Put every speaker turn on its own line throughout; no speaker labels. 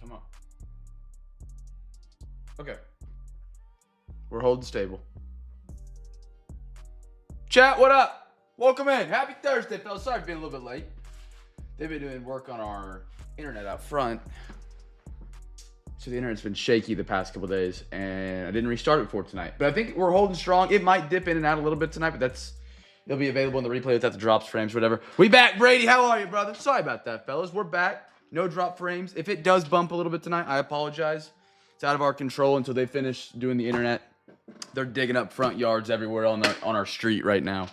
Come on. Okay. We're holding stable. Chat, what up? Welcome in. Happy Thursday, fellas. Sorry for being a little bit late. They've been doing work on our internet out front. So the internet's been shaky the past couple days, and I didn't restart it for tonight. But I think we're holding strong. It might dip in and out a little bit tonight, but it'll be available in the replay without the drops, frames, whatever. We back, Brady. How are you, brother? Sorry about that, fellas. We're back. No drop frames. If it does bump a little bit tonight, I apologize. It's out of our control until they finish doing the internet. They're digging up front yards everywhere on our street right now.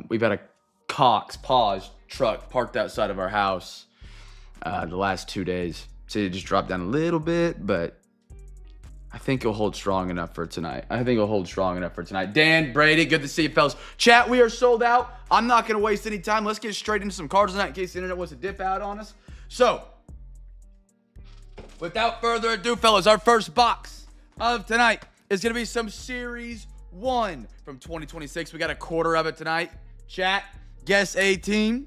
We've had a Cox Paws truck parked outside of our house the last 2 days. So it just dropped down a little bit, but I think it'll hold strong enough for tonight. Dan, Brady, good to see you, fellas. Chat, we are sold out. I'm not going to waste any time. Let's get straight into some cards tonight in case the internet wants to dip out on us. So, without further ado, fellas, our first box of tonight is going to be some Series 1 from 2026. We got a quarter of it tonight. Chat, guess a team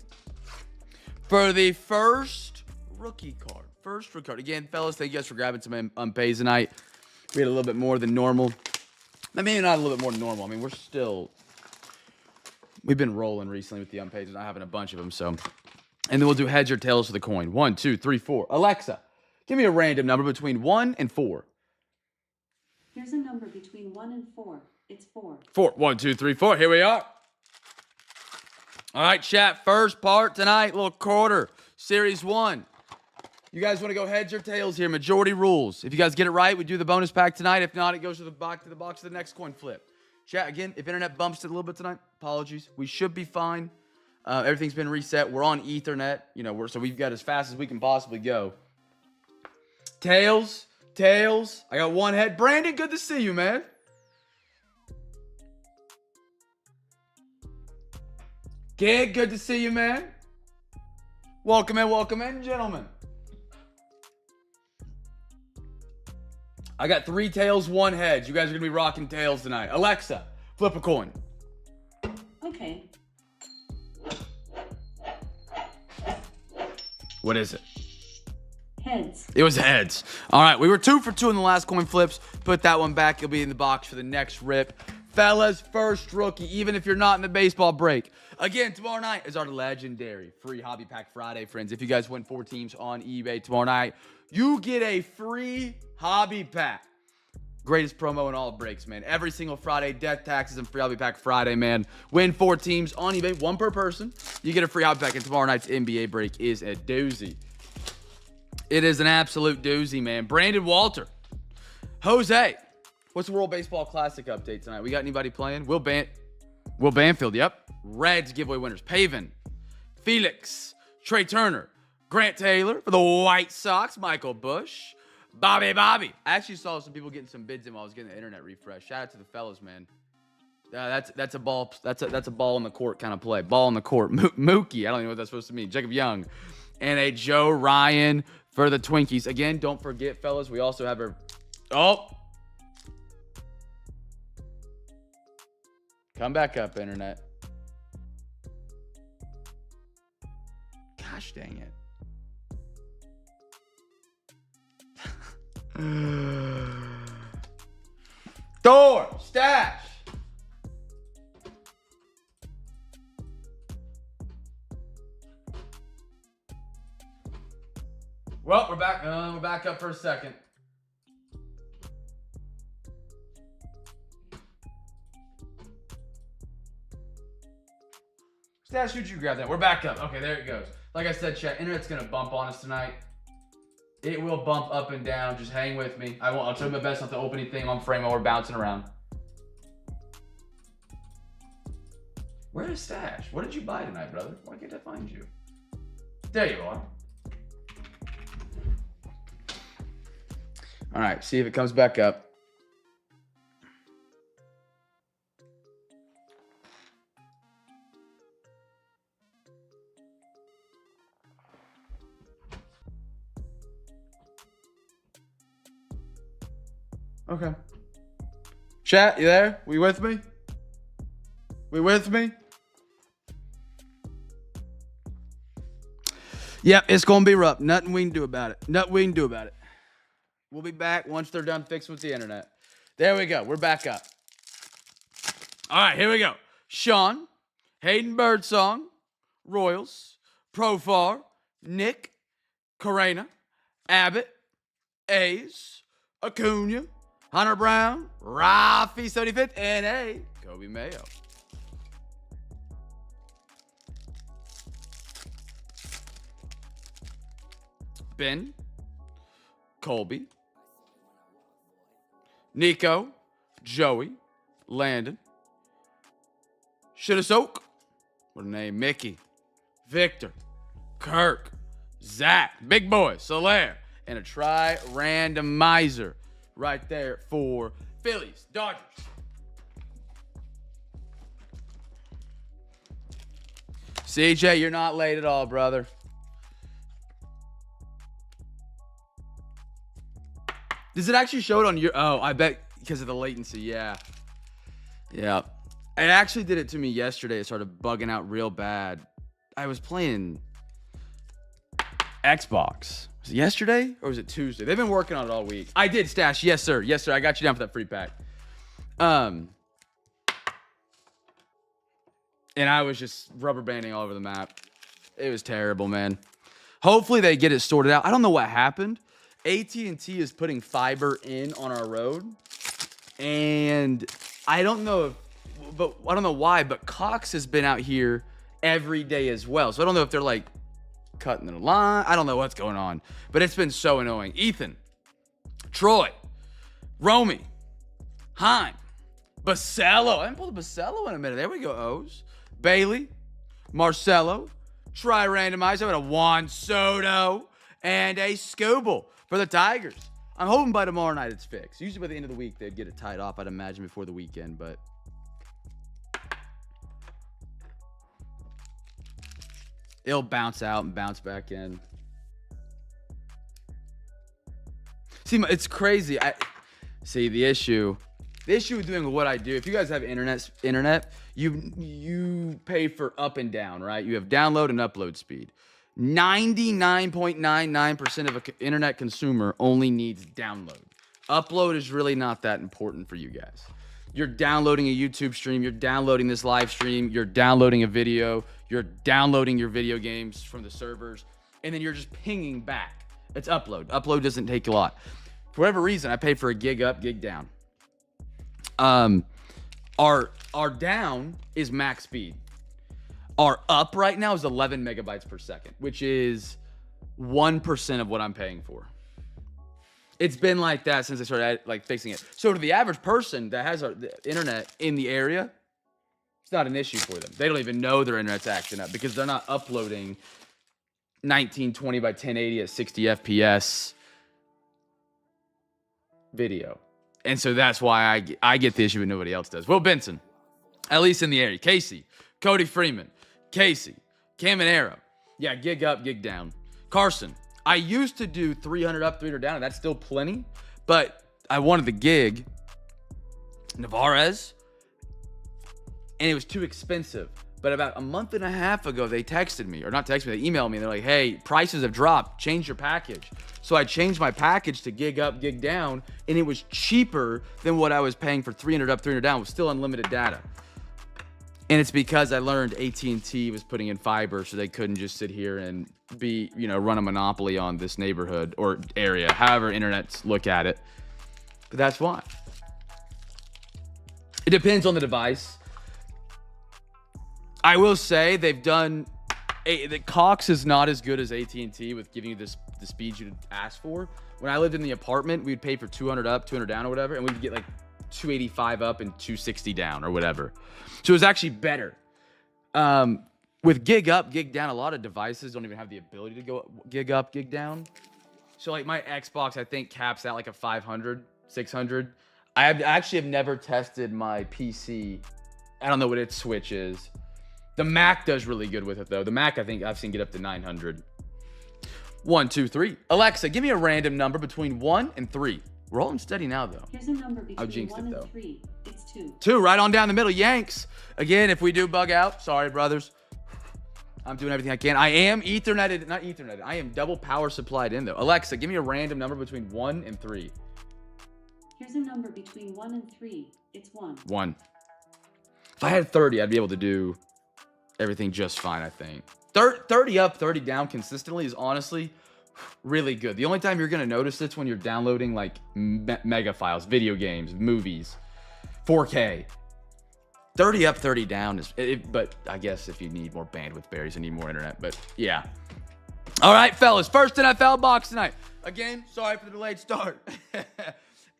for the first rookie card. Again, fellas, thank you guys for grabbing some unpays tonight. We had a little bit more than normal. Maybe not a little bit more than normal. I mean, we've been rolling recently with the unpays and not having a bunch of them, so. And then we'll do heads or tails for the coin. 1, 2, 3, 4. Alexa, give me a random number between 1 and 4.
Here's a number between 1 and 4. It's 4.
4. 1, 2, 3, 4. Here we are. All right, chat. First part tonight, little quarter. Series 1. You guys want to go heads or tails here? Majority rules. If you guys get it right, we do the bonus pack tonight. If not, it goes to the box of the next coin flip. Chat, again, if internet bumps it a little bit tonight, apologies. We should be fine. Everything's been reset. We're on Ethernet. So we've got as fast as we can possibly go. Tails. I got one head. Brandon, good to see you, man. Gig, good to see you, man. Welcome in, gentlemen. I got 3 tails, 1 head. You guys are going to be rocking tails tonight. Alexa, flip a coin.
Okay.
What is it?
Heads.
It was heads. All right, we were 2 for 2 in the last coin flips. Put that one back. It'll be in the box for the next rip. Fellas, first rookie, even if you're not in the baseball break. Again, tomorrow night is our legendary free Hobby Pack Friday, friends. If you guys win 4 teams on eBay tomorrow night, you get a free Hobby Pack. Greatest promo in all of breaks, man. Every single Friday, death taxes and free Hobby Pack Friday, man. Win 4 teams on eBay, 1 per person. You get a free Hobby Pack, and tomorrow night's NBA break is a doozy. It is an absolute doozy, man. Brandon Walter. Jose. What's the World Baseball Classic update tonight? We got anybody playing? Will Banfield, yep. Reds giveaway winners. Paven. Felix. Trey Turner. Grant Taylor for the White Sox. Michael Bush. Bobby. I actually saw some people getting some bids in while I was getting the internet refresh. Shout out to the fellas, man. That's a ball. That's a ball in the court kind of play. Ball in the court. Mookie. I don't even know what that's supposed to mean. Jacob Young. And a Joe Ryan for the Twinkies. Again, don't forget, fellas, we also have our... Oh! Come back up, internet. Gosh dang it. Thur, stash. Well, we're back. We're back up for a second. Stash, who'd you grab that? We're back up. Okay, there it goes. Like I said, chat, internet's gonna bump on us tonight. It will bump up and down. Just hang with me. I'll try my best not to open anything on frame while we're bouncing around. Where is Stash? What did you buy tonight, brother? Why can't I find you? There you are. All right, see if it comes back up. Okay. Chat, you there? We with me? Yep, it's going to be rough. Nothing we can do about it. Nothing we can do about it. We'll be back once they're done fixing with the internet. There we go. We're back up. All right, here we go. Sean, Hayden Birdsong, Royals, Profar, Nick, Carrena, Abbott, A's, Acuna, Hunter Brown, Rafi 75th, and a Kobe Mayo. Ben, Colby, Nico, Joey, Landon, Shoulda what a name, Mickey, Victor, Kirk, Zach, big boy, Soler, and a randomizer right there for Phillies, Dodgers. CJ, you're not late at all, brother. Does it actually show it on your... Oh, I bet because of the latency. Yeah. Yeah. It actually did it to me yesterday. It started bugging out real bad. I was playing Xbox. Was it yesterday or was it Tuesday? They've been working on it all week. I did, Stash. Yes, sir. Yes, sir. I got you down for that free pack. And I was just rubber banding all over the map. It was terrible, man. Hopefully they get it sorted out. I don't know what happened. AT&T is putting fiber in on our road, and I don't know why, but Cox has been out here every day as well. So I don't know if they're like cutting the line. I don't know what's going on, but it's been so annoying. Ethan, Troy, Romy, Heim, Basello. I haven't pulled a Basello in a minute. There we go, O's. Bailey, Marcelo, try randomize. I got a Juan Soto and a Scooble for the Tigers. I'm hoping by tomorrow night it's fixed. Usually by the end of the week, they'd get it tied off, I'd imagine, before the weekend, but... It'll bounce out and bounce back in. See, it's crazy. The issue with doing what I do, if you guys have internet, you pay for up and down, right? You have download and upload speed. 99.99% of an internet consumer only needs download. Upload is really not that important for you guys. You're downloading a YouTube stream, you're downloading this live stream, you're downloading a video, you're downloading your video games from the servers, and then you're just pinging back. It's upload. Upload doesn't take a lot. For whatever reason, I pay for a gig up, gig down. Our down is max speed. Our up right now is 11 megabytes per second, which is 1% of what I'm paying for. It's been like that since I started fixing it. So to the average person that has the internet in the area, it's not an issue for them. They don't even know their internet's acting up because they're not uploading 1920 by 1080 at 60 FPS video. And so that's why I get the issue, but nobody else does. Will Benson, at least in the area. Casey, Cody Freeman, Casey, Caminero. Yeah, gig up, gig down. Carson, I used to do 300 up, 300 down, and that's still plenty, but I wanted the gig. Navarez, and it was too expensive. But about a month and a half ago, they texted me, or not texted me, they emailed me. They're like, hey, prices have dropped. Change your package. So I changed my package to gig up, gig down, and it was cheaper than what I was paying for 300 up, 300 down. It was still unlimited data. And it's because I learned AT&T was putting in fiber, so they couldn't just sit here and run a monopoly on this neighborhood or area, however internets look at it. But that's why. It depends on the device. I will say they've done... The Cox is not as good as AT&T with giving you the speed you'd ask for. When I lived in the apartment, we'd pay for 200 up, 200 down or whatever, and we'd get like 285 up and 260 down or whatever. So it was actually better. With gig up, gig down, a lot of devices don't even have the ability to go gig up, gig down. So like my Xbox, I think caps out like a 500, 600. I actually have never tested my PC. I don't know what its switch is. The Mac does really good with it though. The Mac, I think I've seen get up to 900. 1, 2, 3. Alexa, give me a random number between 1 and 3. We're all steady now though.
Here's a number between 1 and
though.
3. It's 2.
2, right on down the middle. Yanks. Again, if we do bug out, sorry brothers. I'm doing everything I can. I am Etherneted, not Etherneted. I am double power supplied in though. Alexa, give me a random number between 1 and 3.
Here's a number between 1 and 3. It's 1.
1. If I had 30, I'd be able to do everything just fine, I think. 30 up, 30 down consistently is honestly really good. The only time you're going to notice it's when you're downloading like mega files, video games, movies, 4K. 30 up, 30 down is, but I guess if you need more bandwidth berries, you need more internet, but yeah. All right, fellas, first NFL box tonight. Again, sorry for the delayed start.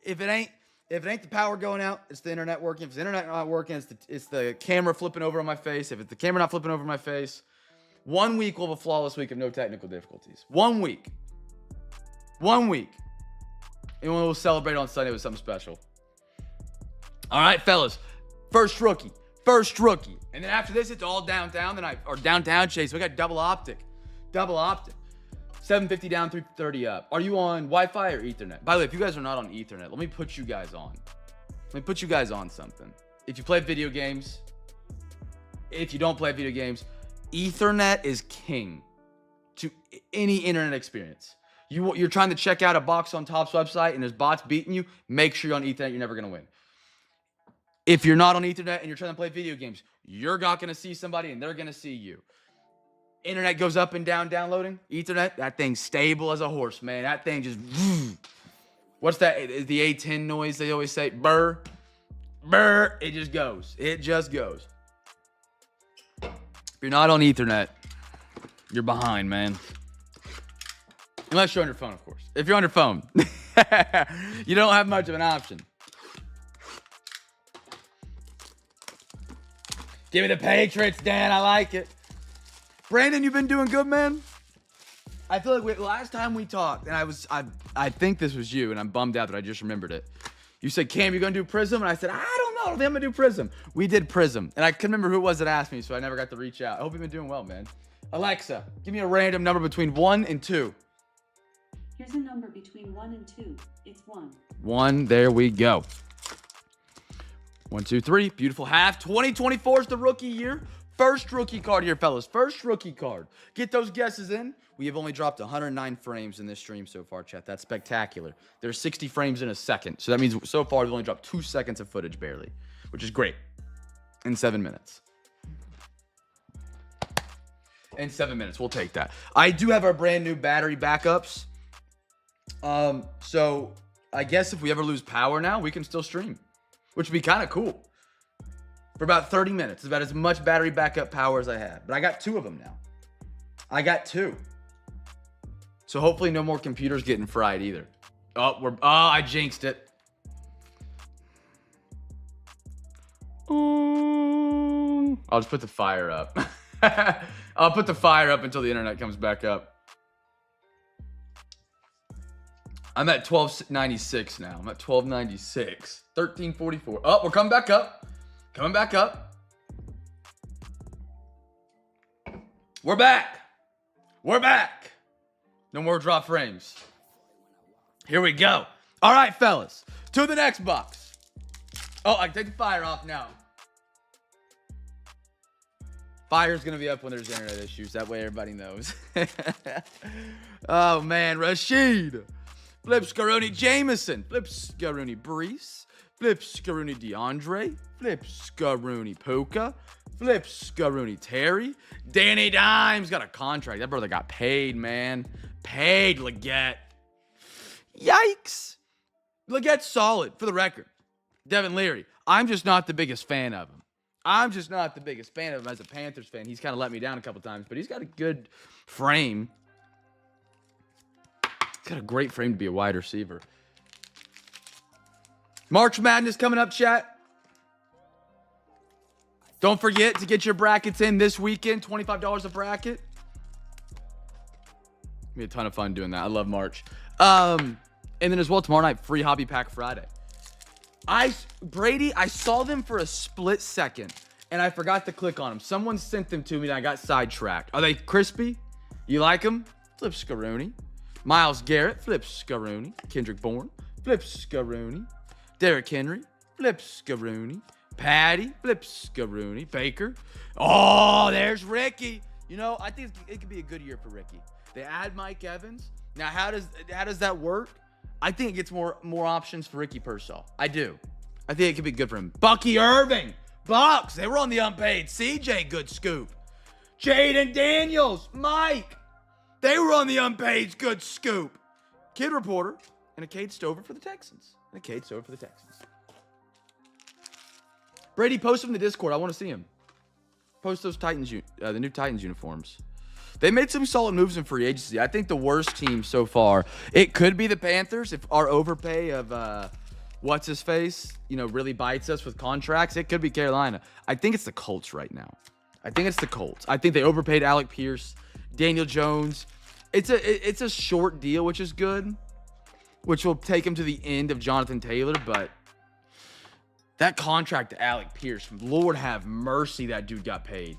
If it ain't the power going out, it's the internet working. If it's the internet not working, it's the camera flipping over on my face. If it's the camera not flipping over my face, 1 week will have a flawless week of no technical difficulties. 1 week. 1 week. And we'll celebrate on Sunday with something special. All right, fellas. First rookie. And then after this, it's all downtown or downtown chase. We got double optic. 750 down, 330 up. Are you on Wi-Fi or Ethernet? By the way, if you guys are not on Ethernet, let me put you guys on. Something. If you play video games, if you don't play video games, Ethernet is king to any internet experience. You're trying to check out a box on Topps website and there's bots beating you, make sure you're on Ethernet. You're never going to win. If you're not on Ethernet and you're trying to play video games, you're not going to see somebody and they're going to see you. Internet goes up and down downloading. Ethernet, that thing's stable as a horse, man. That thing just... What's that? The A10 noise they always say? Burr. It just goes. If you're not on Ethernet, you're behind, man. Unless you're on your phone, of course. If you're on your phone, you don't have much of an option. Give me the Patriots, Dan. I like it. Brandon, you've been doing good, man. I feel like last time we talked, and I think this was you, and I'm bummed out that I just remembered it. You said, Cam, you gonna do Prism? And I said, I don't know. I don't think I'm gonna do Prism. We did Prism, and I couldn't remember who it was that asked me, so I never got to reach out. I hope you've been doing well, man. Alexa, give me a random number between 1 and 2.
Here's a number between 1 and 2. It's 1.
1. There we go. 1, 2, 3. Beautiful half. 2024 is the rookie year. First rookie card here, fellas. First rookie card. Get those guesses in. We have only dropped 109 frames in this stream so far, chat. That's spectacular. There's 60 frames in a second. So that means so far we've only dropped 2 seconds of footage barely, which is great. In 7 minutes. In 7 minutes. We'll take that. I do have our brand new battery backups. So I guess if we ever lose power now, we can still stream, which would be kind of cool. For about 30 minutes. It's about as much battery backup power as I have. But I got 2 of them now. I got 2. So hopefully no more computers getting fried either. I jinxed it. I'll just put the fire up. I'll put the fire up until the internet comes back up. I'm at 1296 now. I'm at 1296. 1344. Oh, we're coming back up. Coming back up. We're back. No more drop frames. Here we go. All right, fellas. To the next box. Oh, I can take the fire off now. Fire's going to be up when there's internet issues. That way everybody knows. Oh, man. Rashid. Flip Scaroni Jameson. Flip Scaroni Brees. Flip Scaroni DeAndre. Flip Scaroni Puka. Flip Scaroni Terry. Danny Dimes got a contract. That brother got paid, man. Paid, Leggett. Yikes. Leggett's solid, for the record. Devin Leary. I'm just not the biggest fan of him. As a Panthers fan. He's kind of let me down a couple times, but he's got a good frame. He's got a great frame to be a wide receiver. March Madness coming up, chat. Don't forget to get your brackets in this weekend. $25 a bracket. It'll be a ton of fun doing that. I love March. And then as well, tomorrow night, free Hobby Pack Friday. Brady, I saw them for a split second, and I forgot to click on them. Someone sent them to me, and I got sidetracked. Are they crispy? You like them? Flip Scaroni. Myles Garrett. Flip Scaroni. Kendrick Bourne. Flip Scaroni. Derrick Henry. Flip Scaroni. Patty. Flip Scaroni. Baker. Oh, there's Ricky. You know, I think it could be a good year for Ricky. They add Mike Evans. Now, how does that work? I think it gets more options for Ricky Pearsall. I do. I think it could be good for him. Bucky Irving. Bucks. They were on the unpaid. CJ, good scoop. Jaden Daniels. Mike. They were on the unpaid. Good scoop. Kid Reporter. And a Cade Stover for the Texans. Brady, post him in the Discord. I want to see him. Post those Titans, the new Titans uniforms. They made some solid moves in free agency. I think the worst team so far, it could be the Panthers if our overpay of what's his face, really bites us with contracts. It could be Carolina. I think it's the Colts right now. I think they overpaid Alec Pierce, Daniel Jones. It's a short deal, which is good, which will take him to the end of Jonathan Taylor, but that contract to Alec Pierce, Lord have mercy, that dude got paid.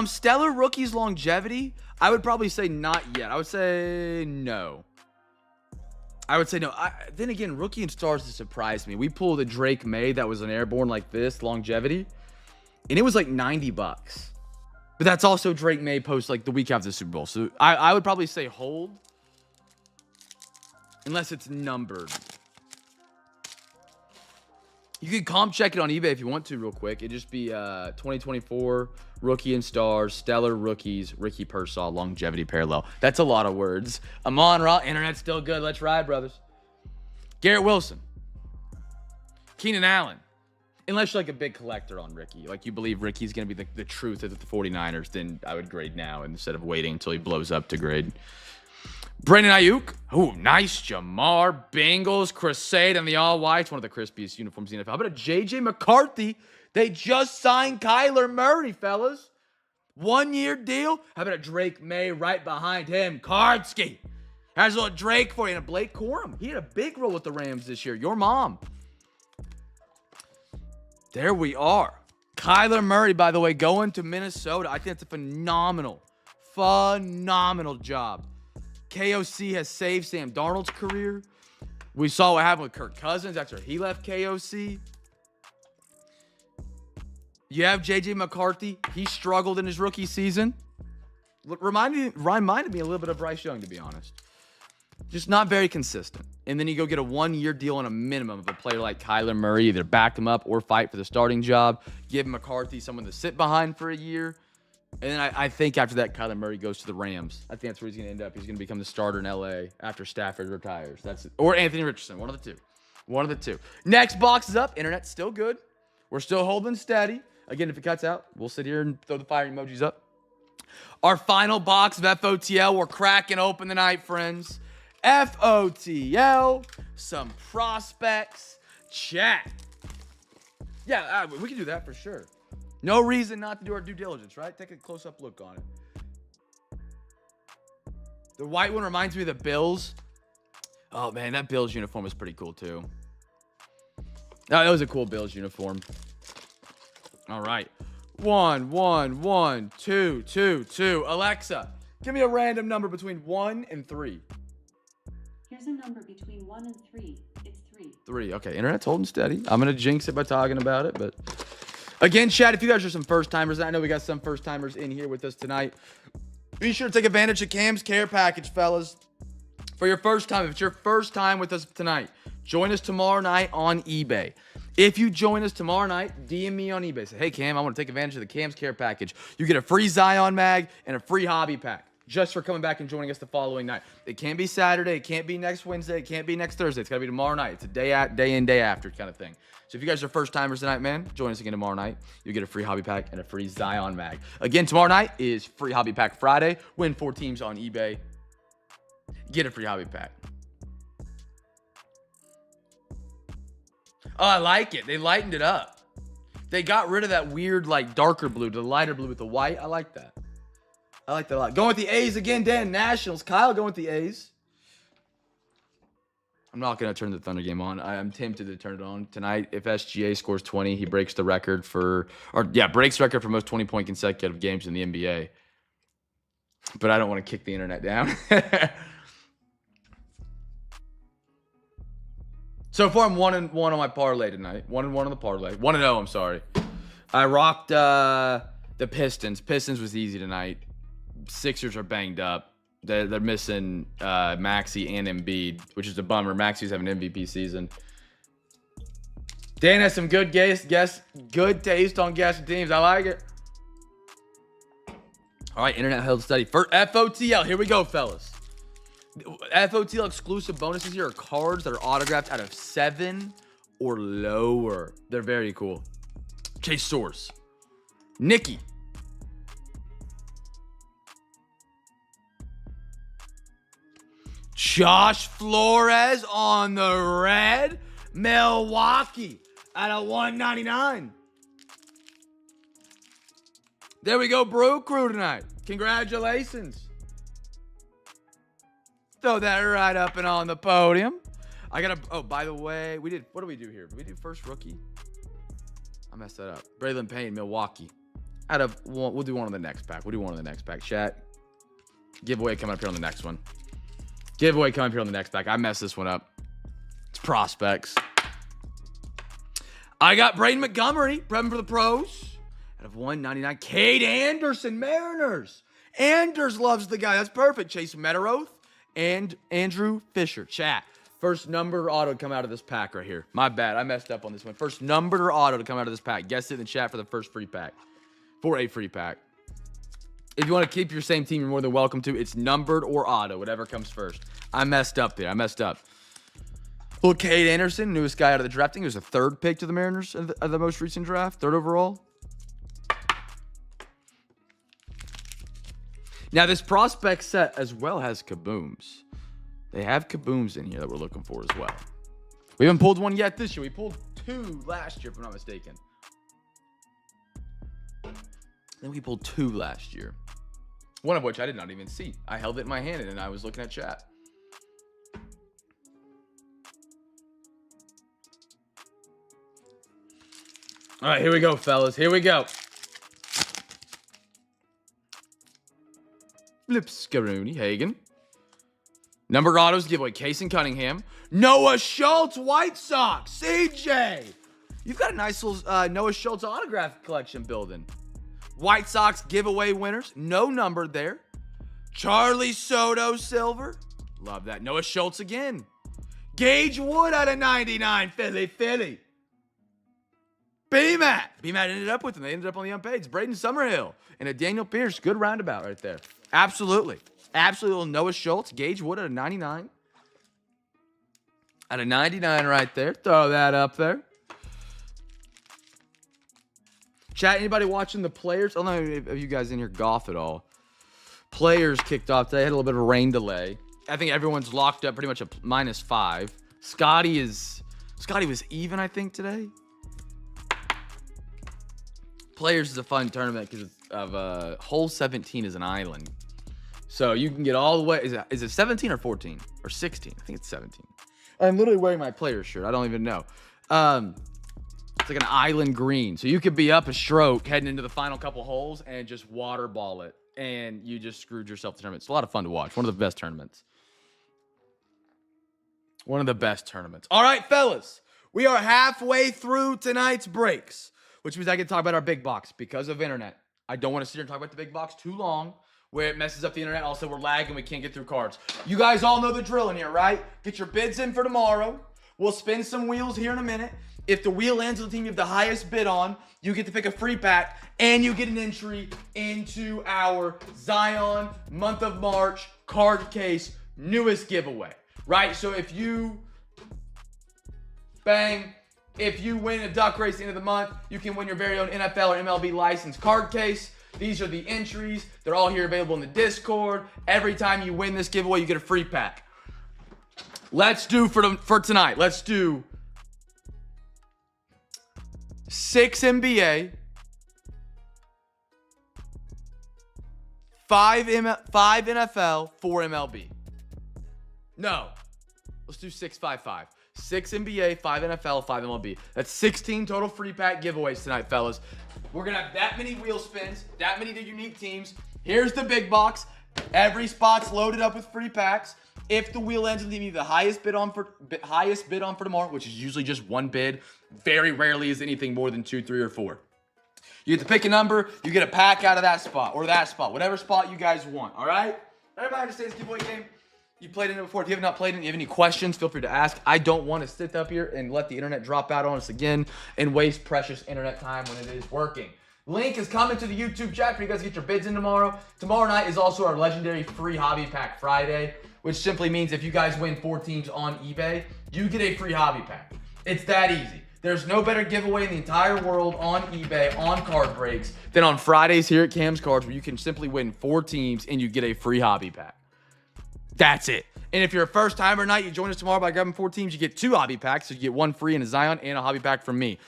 Stellar rookies longevity, I would probably say not yet. I would say no. Then again, rookie and stars has surprised me. We pulled a Drake May that was an airborne like this, longevity, and it was like $90. But that's also Drake May post like the week after the Super Bowl. So I would probably say hold. Unless it's numbered. You can comp check it on eBay if you want to real quick. It'd just be 2024 rookie and stars, stellar rookies, Ricky Pearsall, longevity parallel. That's a lot of words. Amon Ra, internet's still good. Let's ride, brothers. Garrett Wilson. Keenan Allen. Unless you're like a big collector on Ricky. Like you believe Ricky's going to be the truth of the 49ers, then I would grade now instead of waiting until he blows up to grade. Brandon Ayuk. Oh, nice. Jamar. Bengals. Crusade and the all-whites. One of the crispiest uniforms in the NFL. How about a J.J. McCarthy? They just signed Kyler Murray, fellas. 1-year deal. How about a Drake May right behind him? Kardsky. Has a little Drake for you. And a Blake Corum. He had a big role with the Rams this year. Your mom. There we are. Kyler Murray, by the way, going to Minnesota. I think that's a phenomenal job. KOC has saved Sam Darnold's career. We saw what happened with Kirk Cousins after he left KOC. You have J.J. McCarthy. He struggled in his rookie season. Reminded me a little bit of Bryce Young, to be honest. Just not very consistent. And then you go get a 1-year deal on a minimum of a player like Kyler Murray. Either back him up or fight for the starting job. Give McCarthy someone to sit behind for a year. And then I think after that, Kyler Murray goes to the Rams. I think that's where he's going to end up. He's going to become the starter in L.A. after Stafford retires. Or Anthony Richardson. One of the two. Next box is up. Internet's still good. We're still holding steady. Again, if it cuts out, we'll sit here and throw the fire emojis up. Our final box of FOTL. We're cracking open tonight, friends. FOTL. Some prospects. Chat. Yeah, we can do that for sure. No reason not to do our due diligence, right? Take a close-up look on it. The white one reminds me of the Bills. Oh, man, that Bills uniform is pretty cool, too. Oh, that was a cool Bills uniform. All right. 1, 1, 1, 2, 2, 2. Alexa, give me a random number between 1 and 3.
Here's a number between 1 and 3. It's 3.
3. Okay, internet's holding steady. I'm going to jinx it by talking about it, but... Again, chat, if you guys are some first-timers, I know we got some first-timers in here with us tonight. Be sure to take advantage of Cam's care package, fellas. For your first time, if it's your first time with us tonight, join us tomorrow night on eBay. If you join us tomorrow night, DM me on eBay. Say, hey, Cam, I want to take advantage of the Cam's care package. You get a free Zion mag and a free hobby pack just for coming back and joining us the following night. It can't be Saturday. It can't be next Wednesday. It can't be next Thursday. It's got to be tomorrow night. It's a day in, day after kind of thing. So if you guys are first-timers tonight, man, join us again tomorrow night. You get a free hobby pack and a free Zion mag. Again, tomorrow night is free hobby pack Friday. Win 4 teams on eBay. Get a free hobby pack. Oh, I like it. They lightened it up. They got rid of that weird, like, darker blue to the lighter blue with the white. I like that. I like that a lot. Going with the A's again, Dan. Nationals. Kyle going with the A's. I'm not going to turn the Thunder game on. I am tempted to turn it on tonight. If SGA scores 20, he breaks the record breaks the record for most 20-point consecutive games in the NBA. But I don't want to kick the internet down. So far, I'm 1-1 on my parlay tonight. 1-1 on the parlay. 1-0, I'm sorry. I rocked the Pistons. Pistons was easy tonight. Sixers are banged up. They're missing Maxey and Embiid, which is a bummer. Maxey's having an MVP season. Dan has some good good taste on guessing teams. I like it. All right, internet held study. For FOTL, here we go, fellas. FOTL exclusive bonuses here are cards that are autographed out of 7 or lower. They're very cool. Chase Source. Nikki. Josh Flores on the red. Milwaukee out of 199. There we go, Brew Crew tonight. Congratulations. Throw that right up and on the podium. I gotta, oh, by the way, what do we do here? Did we do first rookie? I messed that up. Braylon Payne, Milwaukee. Out of one, we'll do one on the next pack. Chat. Giveaway coming up here on the next one. Giveaway coming up here on the next pack. I messed this one up. It's prospects. I got Braden Montgomery, prepping for the pros. Out of 199. Cade Anderson, Mariners. Anders loves the guy. That's perfect. Chase Meteoroth and Andrew Fisher. Chat. First number auto to come out of this pack right here. My bad. I messed up on this one. First number auto to come out of this pack. Guess it in the chat for the first free pack. For a free pack. If you want to keep your same team, you're more than welcome to. It's numbered or auto, whatever comes first. I messed up there. Little Cade Anderson, newest guy out of the drafting. He was the 3rd pick to the Mariners of the most recent draft. 3rd overall. Now, this prospect set as well has kabooms. They have kabooms in here that we're looking for as well. We haven't pulled one yet this year. We pulled 2 last year, if I'm not mistaken. Then we pulled 2 last year. One of which I did not even see. I held it in my hand and I was looking at chat. All right, here we go, fellas. Here we go. Flip Scaroni, Hagen. Number autos giveaway. Casey Cunningham. Noah Schultz, White Sox. CJ. You've got a nice little Noah Schultz autograph collection building. White Sox giveaway winners. No number there. Charlie Soto, silver. Love that. Noah Schultz again. Gage Wood out of 99. Philly. B-Matt ended up with him. They ended up on the unpaid. Braden Summerhill and a Daniel Pierce. Good roundabout right there. Absolutely. Noah Schultz. Gage Wood out of 99. Out of 99 right there. Throw that up there. Chat, anybody watching the players? I don't know if you guys in here golf at all. Players kicked off today. Had a little bit of a rain delay. I think everyone's locked up pretty much a -5. Scotty was even, I think, today. Players is a fun tournament because of hole 17 is an island. So you can get all the way. Is it 17 or 14 or 16? I think it's 17. I'm literally wearing my player's shirt. I don't even know. It's like an island green. So you could be up a stroke heading into the final couple holes and just water ball it. And you just screwed yourself the tournament. It's a lot of fun to watch. One of the best tournaments. All right, fellas. We are halfway through tonight's breaks, which means I can talk about our big box because of internet. I don't want to sit here and talk about the big box too long where it messes up the internet. Also, we're lagging. We can't get through cards. You guys all know the drill in here, right? Get your bids in for tomorrow. We'll spin some wheels here in a minute. If the wheel ends on the team you have the highest bid on, you get to pick a free pack, and you get an entry into our Zion month of March card case newest giveaway, right? So if you win a duck race at the end of the month, you can win your very own NFL or MLB licensed card case. These are the entries. They're all here available in the Discord. Every time you win this giveaway, you get a free pack. Let's do for tonight. Let's do 6 NBA, 5 NFL, 4 MLB. No, let's do 6-5-5. 6 NBA, 5 NFL, 5 MLB. That's 16 total free pack giveaways tonight, fellas. We're going to have that many wheel spins, that many unique teams. Here's the big box. Every spot's loaded up with free packs. If the wheel ends with the highest bid on for tomorrow, which is usually just one bid, very rarely is anything more than 2, 3, or 4. You get to pick a number. You get a pack out of that spot or that spot, whatever spot you guys want. All right? Everybody understands giveaway game? You played in it before. If you have not played it and you have any questions, feel free to ask. I don't want to sit up here and let the internet drop out on us again and waste precious internet time when it is working. Link is coming to the YouTube chat for you guys to get your bids in tomorrow. Tomorrow night is also our legendary free hobby pack Friday, which simply means if you guys win 4 teams on eBay, you get a free hobby pack. It's that easy. There's no better giveaway in the entire world on eBay, on card breaks, than on Fridays here at Cam's Cards, where you can simply win 4 teams and you get a free hobby pack. That's it. And if you're a first timer night, you join us tomorrow by grabbing 4 teams, you get 2 hobby packs. So you get 1 free and a Zion and a hobby pack from me.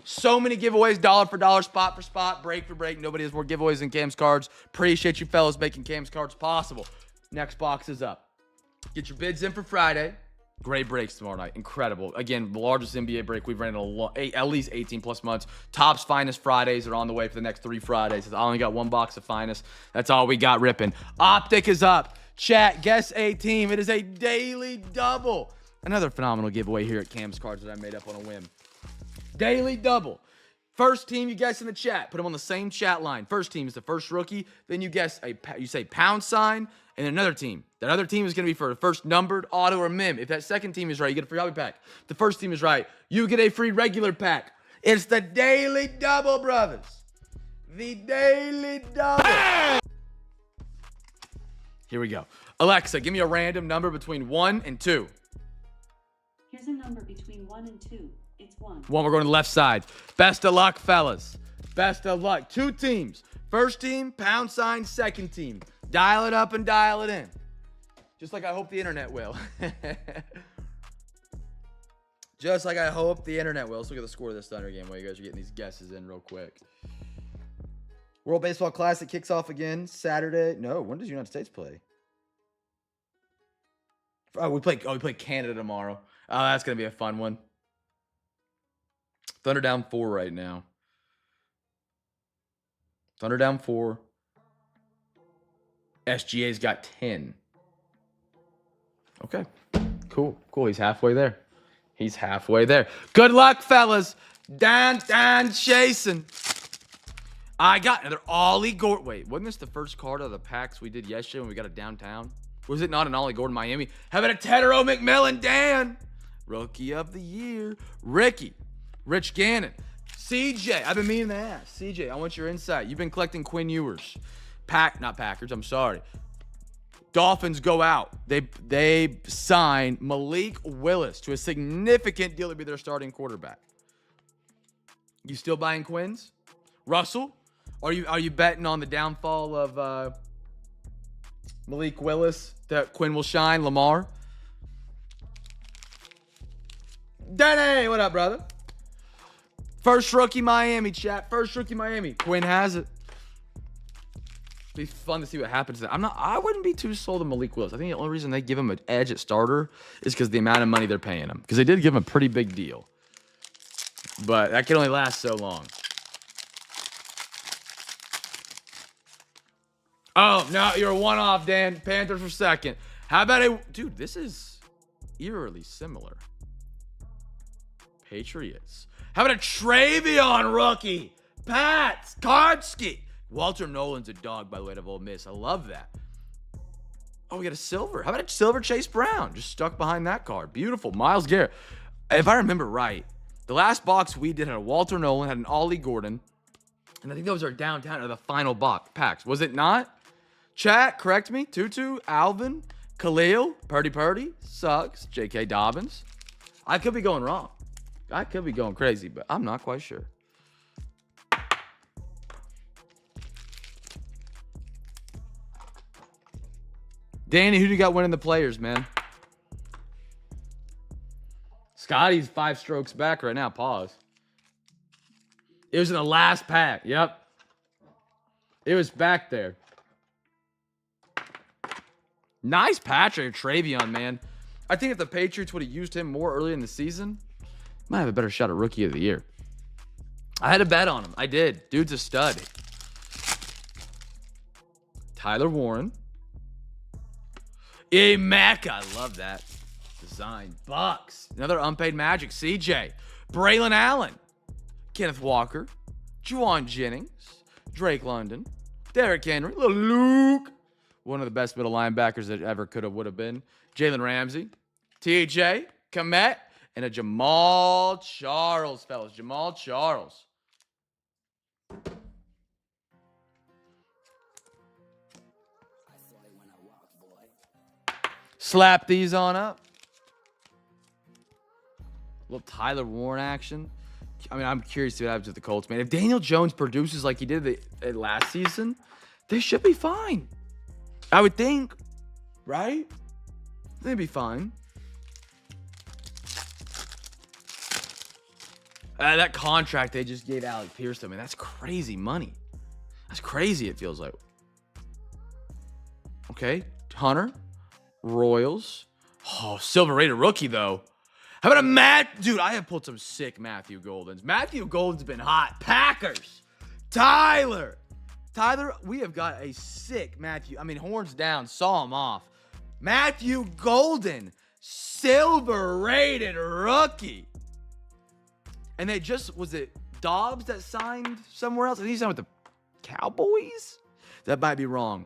So many giveaways, dollar for dollar, spot for spot, break for break. Nobody has more giveaways than Cam's Cards. Appreciate you fellas making Cam's Cards possible. Next box is up. Get your bids in for Friday. Great breaks tomorrow night. Incredible. Again, the largest NBA break we've ran in at least 18 plus months. Topps Finest Fridays are on the way for the next 3 Fridays. I only got 1 box of Finest. That's all we got ripping. Optic is up. Chat, guess a team. It is a daily double. Another phenomenal giveaway here at Cam's Cards that I made up on a whim. Daily double. First team you guess in the chat. Put them on the same chat line. First team is the first rookie. Then you say pound sign, and then another team. That other team is going to be for the first numbered, auto, or mim. If that second team is right, you get a free hobby pack. If the first team is right, you get a free regular pack. It's the daily double, brothers. The daily double. Here we go. Alexa, give me a random number between 1 and 2.
Here's a number between 1 and 2. It's 1.
We're going to the left side. Best of luck, fellas. Best of luck. 2 teams. First team, pound sign. Second team. Dial it up and dial it in. Just like I hope the internet will. Just like I hope the internet will. Let's look at the score of this Thunder game while you guys are getting these guesses in real quick. World Baseball Classic kicks off again Saturday. No, when does the United States play? Oh, we play Canada tomorrow. Oh, that's going to be a fun one. Thunder down 4 right now. Thunder down 4. SGA's got 10. Okay. Cool. He's halfway there. Good luck, fellas. Dan chasing. I got another Ollie Gordon. Wait, wasn't this the first card of the packs we did yesterday when we got it downtown? Was it not an Ollie Gordon Miami? How about a Tedero McMillan Dan? Rookie of the year. Ricky. Rich Gannon. CJ. I've been meaning to ask. CJ, I want your insight. You've been collecting Quinn Ewers. Not Packers. I'm sorry. Dolphins go out. They sign Malik Willis to a significant deal to be their starting quarterback. You still buying Quins? Russell? Are you betting on the downfall of Malik Willis that Quinn will shine? Lamar? Danny, what up, brother? First rookie Miami, chat. First rookie Miami. Quinn has it. Be fun to see what happens. I wouldn't be too sold on Malik Willis. I think the only reason they give him an edge at starter is because the amount of money they're paying him. Because they did give him a pretty big deal. But that can only last so long. Oh, no, you're a one-off, Dan. Panthers for second. How about dude, this is eerily similar. Patriots. How about a Travion rookie? Pat Kartsky. Walter Nolan's a dog, by the way, of Ole Miss. I love that. Oh, we got a silver. How about a silver Chase Brown? Just stuck behind that card. Beautiful. Myles Garrett. If I remember right, the last box we did had a Walter Nolan, had an Ollie Gordon, and I think those are downtown or the final box packs. Was it not? Chat, correct me. Tutu, Alvin, Khalil, Purdy, Suggs, J.K. Dobbins. I could be going wrong. I could be going crazy, but I'm not quite sure. Danny, who do you got winning the players, man? Scotty's 5 strokes back right now. Pause. It was in the last pack. Yep. It was back there. Nice Patrick Travion, man. I think if the Patriots would have used him more early in the season, might have a better shot at Rookie of the Year. I had a bet on him. I did. Dude's a stud. Tyler Warren. Emeka. I love that design. Bucks. Another unpaid Magic. CJ. Braylon Allen. Kenneth Walker. Juwan Jennings, Drake London, Derrick Henry, little Luke, one of the best middle linebackers that ever could have, would have been, Jalen Ramsey, TJ, Komet, and a Jamal Charles, fellas. Jamal Charles. Slap these on up. A little Tyler Warren action. I mean, I'm curious to see what happens with the Colts, man. If Daniel Jones produces like he did the last season, they should be fine. I would think, right? They'd be fine. That contract they just gave Alec Pierce to, man, that's crazy money. That's crazy, it feels like. Okay, Hunter, Royals. Oh, silver rated rookie, though. How about a Matt? Dude, I have pulled some sick Matthew Goldens. Matthew Golden's been hot. Packers. Tyler, we have got a sick Matthew. I mean, horns down, saw him off. Matthew Golden, silver rated rookie. And they just, was it Dobbs that signed somewhere else? I think he signed with the Cowboys? That might be wrong.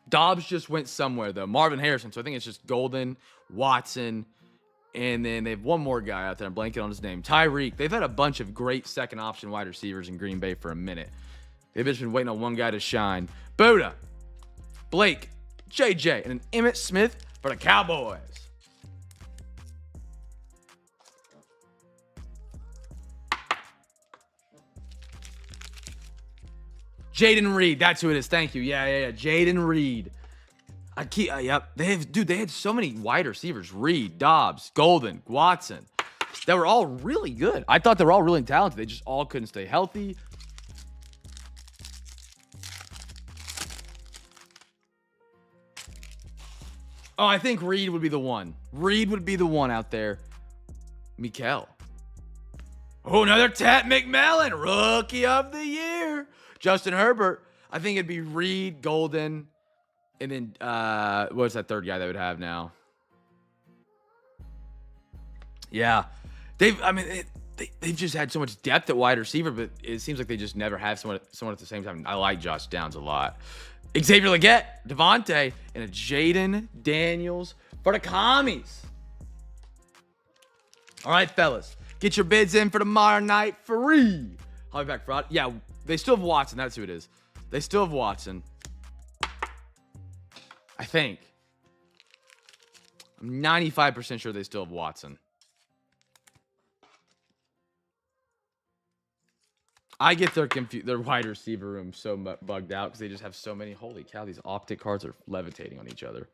Dobbs just went somewhere, though. Marvin Harrison. So I think it's just Golden, Watson, and then they have one more guy out there. I'm blanking on his name. Tyreek. They've had a bunch of great second option wide receivers in Green Bay for a minute. They've just been waiting on one guy to shine. Buddha, Blake, JJ, and an Emmitt Smith for the Cowboys. Jaden Reed, that's who it is. Thank you. Yeah. Jaden Reed. Yep. They had so many wide receivers. Reed, Dobbs, Golden, Watson. That were all really good. I thought they were all really talented. They just all couldn't stay healthy. Oh, I think Reed would be the one. Reed would be the one out there. Mikel. Oh, another Tat McMillan, Rookie of the Year. Justin Herbert. I think it'd be Reed, Golden, and then what's that third guy they would have now? Yeah, they've just had so much depth at wide receiver, but it seems like they just never have someone at the same time. I like Josh Downs a lot. Xavier Legette, Devontae, and a Jaden Daniels for the Commies. All right, fellas, get your bids in for tomorrow night free. I'll be back Friday. Yeah, they still have Watson. That's who it is. They still have Watson. I think. I'm 95% sure they still have Watson. I get their wide receiver room so bugged out because they just have so many. Holy cow, these Optic cards are levitating on each other.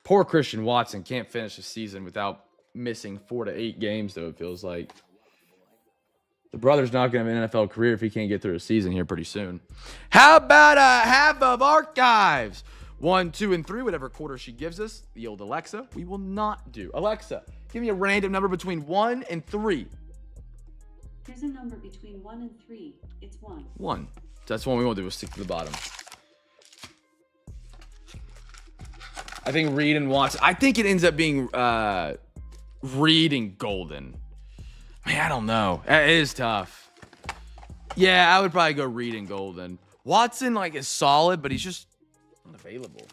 Poor Christian Watson can't finish the season without missing 4 to 8 games, though, it feels like. The brother's not going to have an NFL career if he can't get through a season here pretty soon. How about a half of archives? 1, 2, and 3, whatever quarter she gives us. The old Alexa, we will not do. Alexa, give me a random number between 1 and 3.
Here's a number between 1 and 3. It's 1.
1. That's the one we won't do. We'll stick to the bottom. I think Reed and Watson. I think it ends up being Reed and Golden. Man, I don't know. It is tough. Yeah, I would probably go Reed and Golden. Watson, is solid, but he's just unavailable.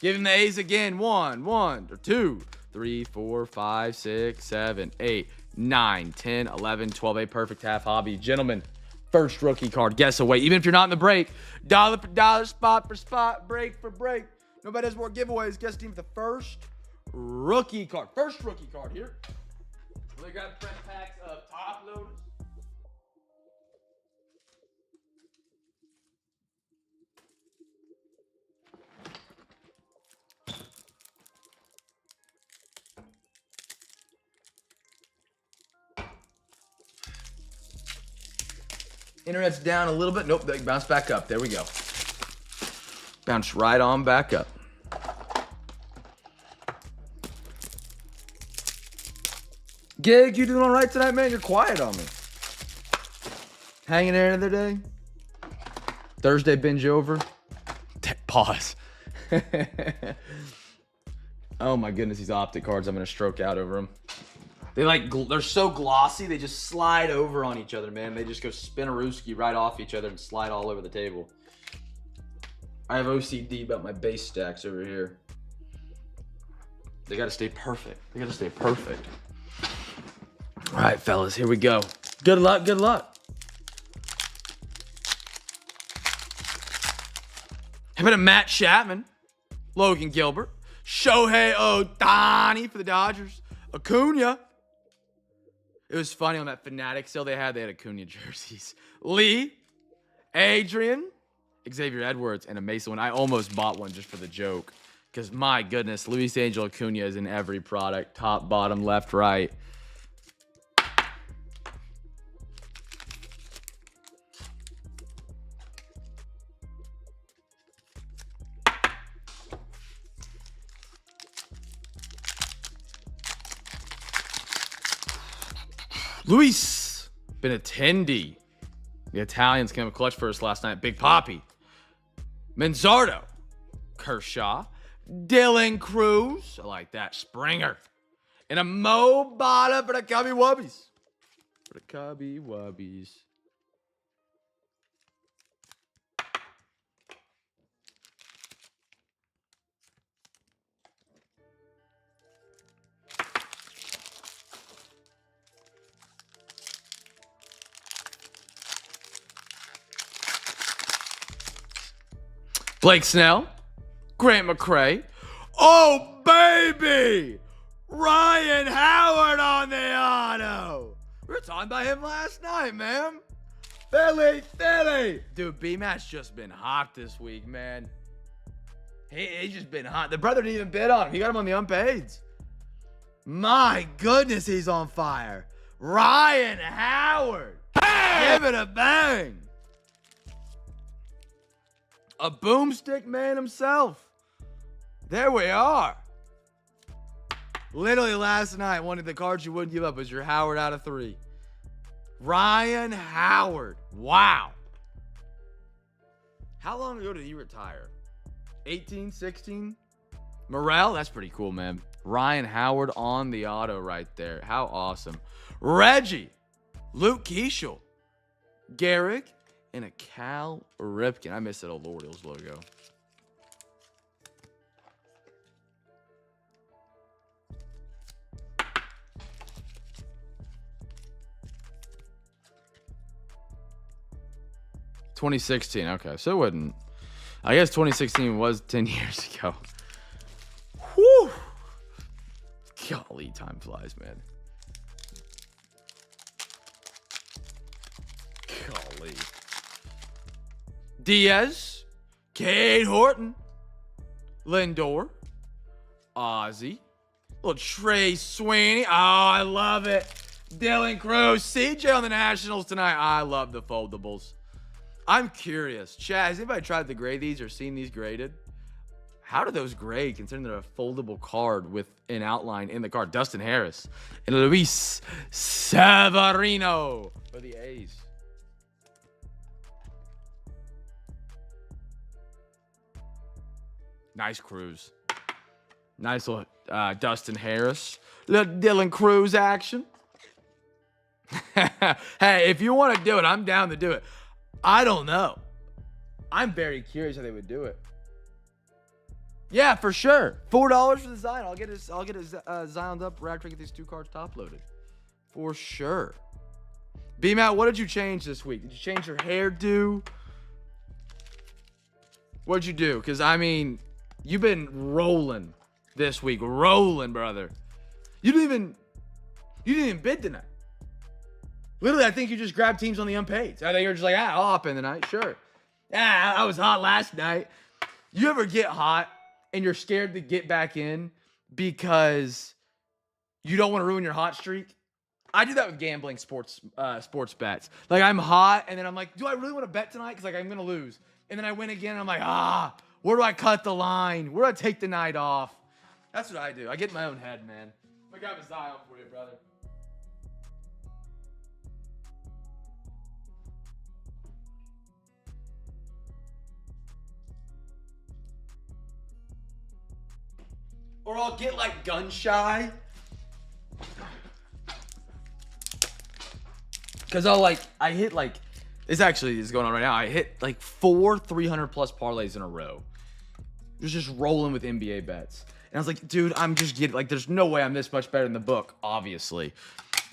Give him the A's again. 1, 1, or 2, 3, 4, 5, 6, 7, 8, 9, 10, 11, 12. A perfect half hobby. Gentlemen, first rookie card. Guess away. Even if you're not in the break, dollar for dollar, spot for spot, break for break. Nobody has more giveaways. Guess team for the first rookie card. First rookie card here. We got fresh packs of top loaders. Internet's down a little bit. Nope, they bounce back up. There we go. Bounce right on back up. Gig, you doing all right tonight, man? You're quiet on me. Hanging there another day? Thursday binge over? Pause. Oh my goodness, these Optic cards. I'm going to stroke out over them. They're so glossy, they just slide over on each other, man. They just go spin-a-rooski right off each other and slide all over the table. I have OCD about my base stacks over here. They gotta stay perfect. They gotta stay perfect. All right, fellas, here we go. Good luck, good luck. How about a Matt Chapman, Logan Gilbert, Shohei Ohtani for the Dodgers, Acuna. It was funny on that Fanatic sale they had Acuna jerseys. Lee, Adrian, Xavier Edwards, and a Mason one. I almost bought one just for the joke. Because, my goodness, Luis Angel Acuna is in every product. Top, bottom, left, right. Luis Benintendi. The Italians came up clutch for us last night. Big Papi. Manzardo. Kershaw. Dylan Cruz. I like that. Springer. And a Mo Bada for the Cubby Wubbies. For the Cubby Wubbies. Blake Snell, Grant McCray. Oh, baby! Ryan Howard on the auto. We were talking about him last night, man. Philly. Dude, B-Mat's just been hot this week, man. He's just been hot. The brother didn't even bid on him. He got him on the unpaids. My goodness, he's on fire. Ryan Howard. Bang! Give it a bang. A boomstick man himself. There we are. Literally last night, one of the cards you wouldn't give up was your Howard out of 3. Ryan Howard. Wow. How long ago did he retire? 18, 16? Morel, that's pretty cool, man. Ryan Howard on the auto right there. How awesome. Reggie. Luke Keishel. Garrick. And a Cal Ripken. I miss that old Orioles logo. $2016. Okay, so it wouldn't. I guess 2016 was 10 years ago. Whew. Golly, time flies, man. Golly. Diaz, Cade Horton, Lindor, Ozzy, little Trey Sweeney. Oh, I love it. Dylan Cruz, CJ on the Nationals tonight. I love the foldables. I'm curious. Chad, has anybody tried to grade these or seen these graded? How do those grade considering they're a foldable card with an outline in the card? Dustin Harris and Luis Severino for the A's. Nice Cruz. Nice little Dustin Harris. Little Dylan Cruz action. Hey, if you want to do it, I'm down to do it. I don't know. I'm very curious how they would do it. Yeah, for sure. $4 for the Zion. I'll get it Zioned up right after I get these 2 cards top loaded. For sure. B-Matt, what did you change this week? Did you change your hairdo? What'd you do? Because, I mean, you've been rolling this week. Rolling, brother. You didn't even bid tonight. Literally, I think you just grabbed teams on the unpaid. I think you're just like, I'll hop in tonight. Sure. Yeah, I was hot last night. You ever get hot and you're scared to get back in because you don't want to ruin your hot streak? I do that with gambling sports bets. Like, I'm hot, and then I'm like, do I really want to bet tonight? Because, like, I'm going to lose. And then I win again, and I'm like, where do I cut the line? Where do I take the night off? That's what I do. I get in my own head, man. I got a Zion for you, brother. Or I'll get, like, gun shy. Because I hit like, this actually is going on right now. I hit like 4 300+ parlays in a row. It was just rolling with NBA bets. And I was like, dude, I'm just getting, like, there's no way I'm this much better than the book, obviously.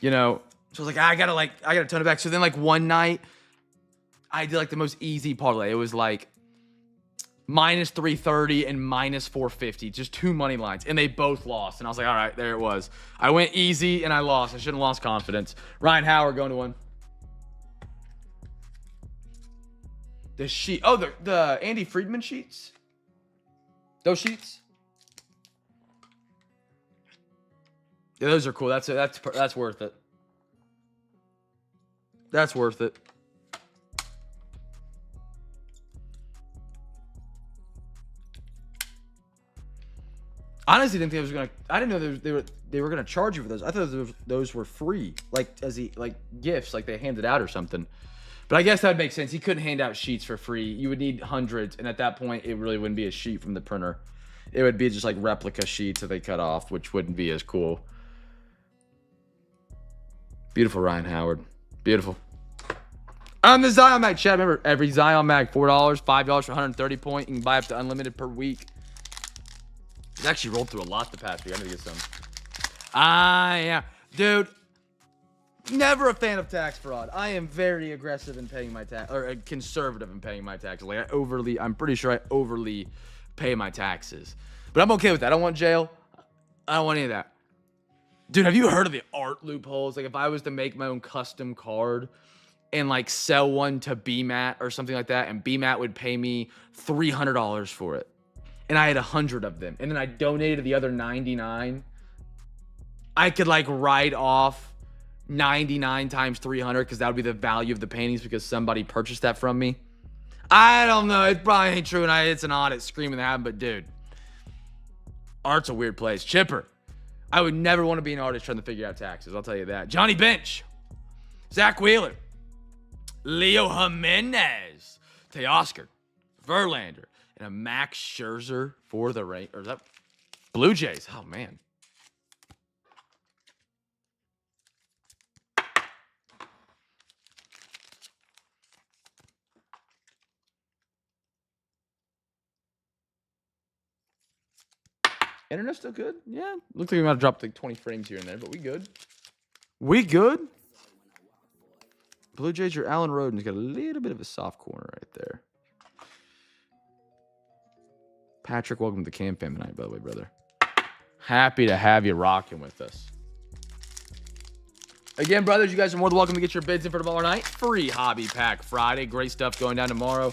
You know? So I was like, I gotta tone it back. So then like one night, I did like the most easy parlay. It was like minus 330 and minus 450, just 2 money lines, and they both lost. And I was like, all right, there it was. I went easy and I lost. I shouldn't have lost confidence. Ryan Howard going to one. The sheet. Oh, the Andy Friedman sheets. Those sheets. Yeah, those are cool. That's worth it. That's worth it. Honestly, didn't think I didn't know they were gonna charge you for those. I thought those were free, like gifts, like they handed out or something. But I guess that would make sense. He couldn't hand out sheets for free. You would need hundreds, and at that point, it really wouldn't be a sheet from the printer. It would be just like replica sheets that they cut off, which wouldn't be as cool. Beautiful Ryan Howard. Beautiful. On the Zion Mag chat, remember every Zion Mag $4, $5 for 130 point. You can buy up to unlimited per week. It's actually rolled through a lot the past week. I need to get some. Yeah. Dude, never a fan of tax fraud. I am very aggressive in paying my tax, or conservative in paying my taxes. Like I'm pretty sure I overly pay my taxes. But I'm okay with that. I don't want jail. I don't want any of that. Dude, have you heard of the art loopholes? Like if I was to make my own custom card and like sell one to BMAT or something like that, and BMAT would pay me $300 for it. And I had 100 of them, and then I donated the other 99. I could like write off 99 times 300 because that would be the value of the paintings because somebody purchased that from me. I don't know. It probably ain't true, and it's an audit screaming that happened, but dude, art's a weird place. Chipper, I would never want to be an artist trying to figure out taxes. I'll tell you that. Johnny Bench, Zach Wheeler, Leo Jimenez, Teoscar, Verlander, and a Max Scherzer for the Rain, or is that Blue Jays? Oh man. Internet's still good? Yeah. Looks like we might have dropped like 20 frames here and there, but we good. We good? Blue Jays or Allen Roden's got a little bit of a soft corner right there. Patrick, welcome to CamFam tonight, by the way, brother. Happy to have you rocking with us. Again, brothers, you guys are more than welcome to get your bids in for tomorrow night. Free Hobby Pack Friday. Great stuff going down tomorrow.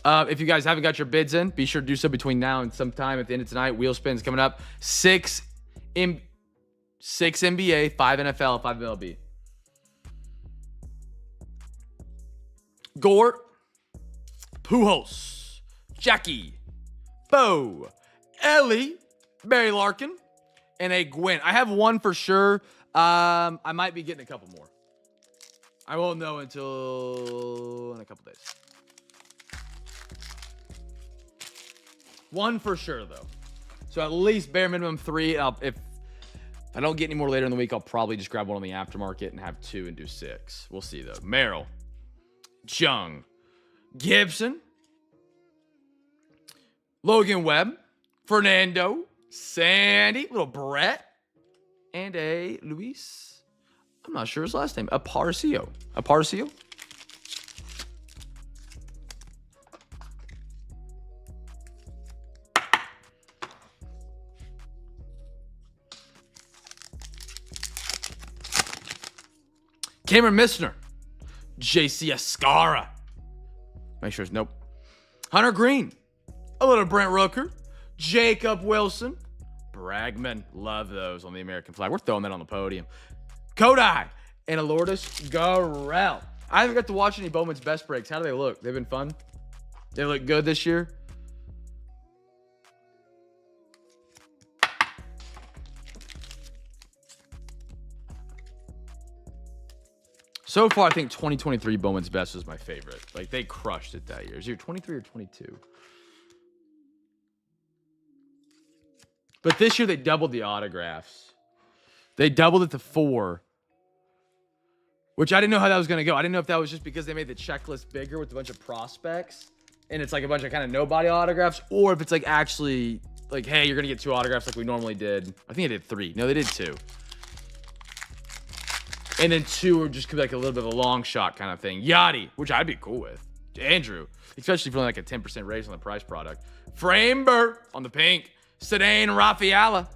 If you guys haven't got your bids in, be sure to do so between now and sometime at the end of tonight. Wheel spins coming up. 6 NBA, 5 NFL, 5 MLB. Gort, Pujols, Jackie, Bo, Ellie, Barry Larkin, and a Gwynn. I have one for sure. I might be getting a couple more. I won't know until in a couple days. One for sure, though. So at least bare minimum 3. If I don't get any more later in the week, I'll probably just grab one on the aftermarket and have 2 and do 6. We'll see, though. Merrill, Jung, Gibson, Logan Webb, Fernando, Sandy, little Brett, and a Luis. I'm not sure his last name. Aparcio. Aparcio? Cameron Missner, JC Escara. Make sure it's nope. Hunter Green, a little Brent Rooker, Jacob Wilson, Bragman. Love those on the American flag. We're throwing that on the podium. Kodai and a Lourdes Garrell. I haven't got to watch any Bowman's best breaks. How do they look? They've been fun. They look good this year. So far, I think 2023 Bowman's Best was my favorite. Like, they crushed it that year. Is it 23 or 22? But this year, they doubled the autographs. They doubled it to 4. which I didn't know how that was going to go. I didn't know if that was just because they made the checklist bigger with a bunch of prospects and it's like a bunch of kind of nobody autographs, or if it's like actually like, hey, you're going to get 2 autographs like we normally did. I think they did 3. No, they did 2. And then 2 are just like a little bit of a long shot kind of thing. Yachty, which I'd be cool with. Andrew, especially for like a 10% raise on the price product. Framber on the pink. Sedane Rafaela.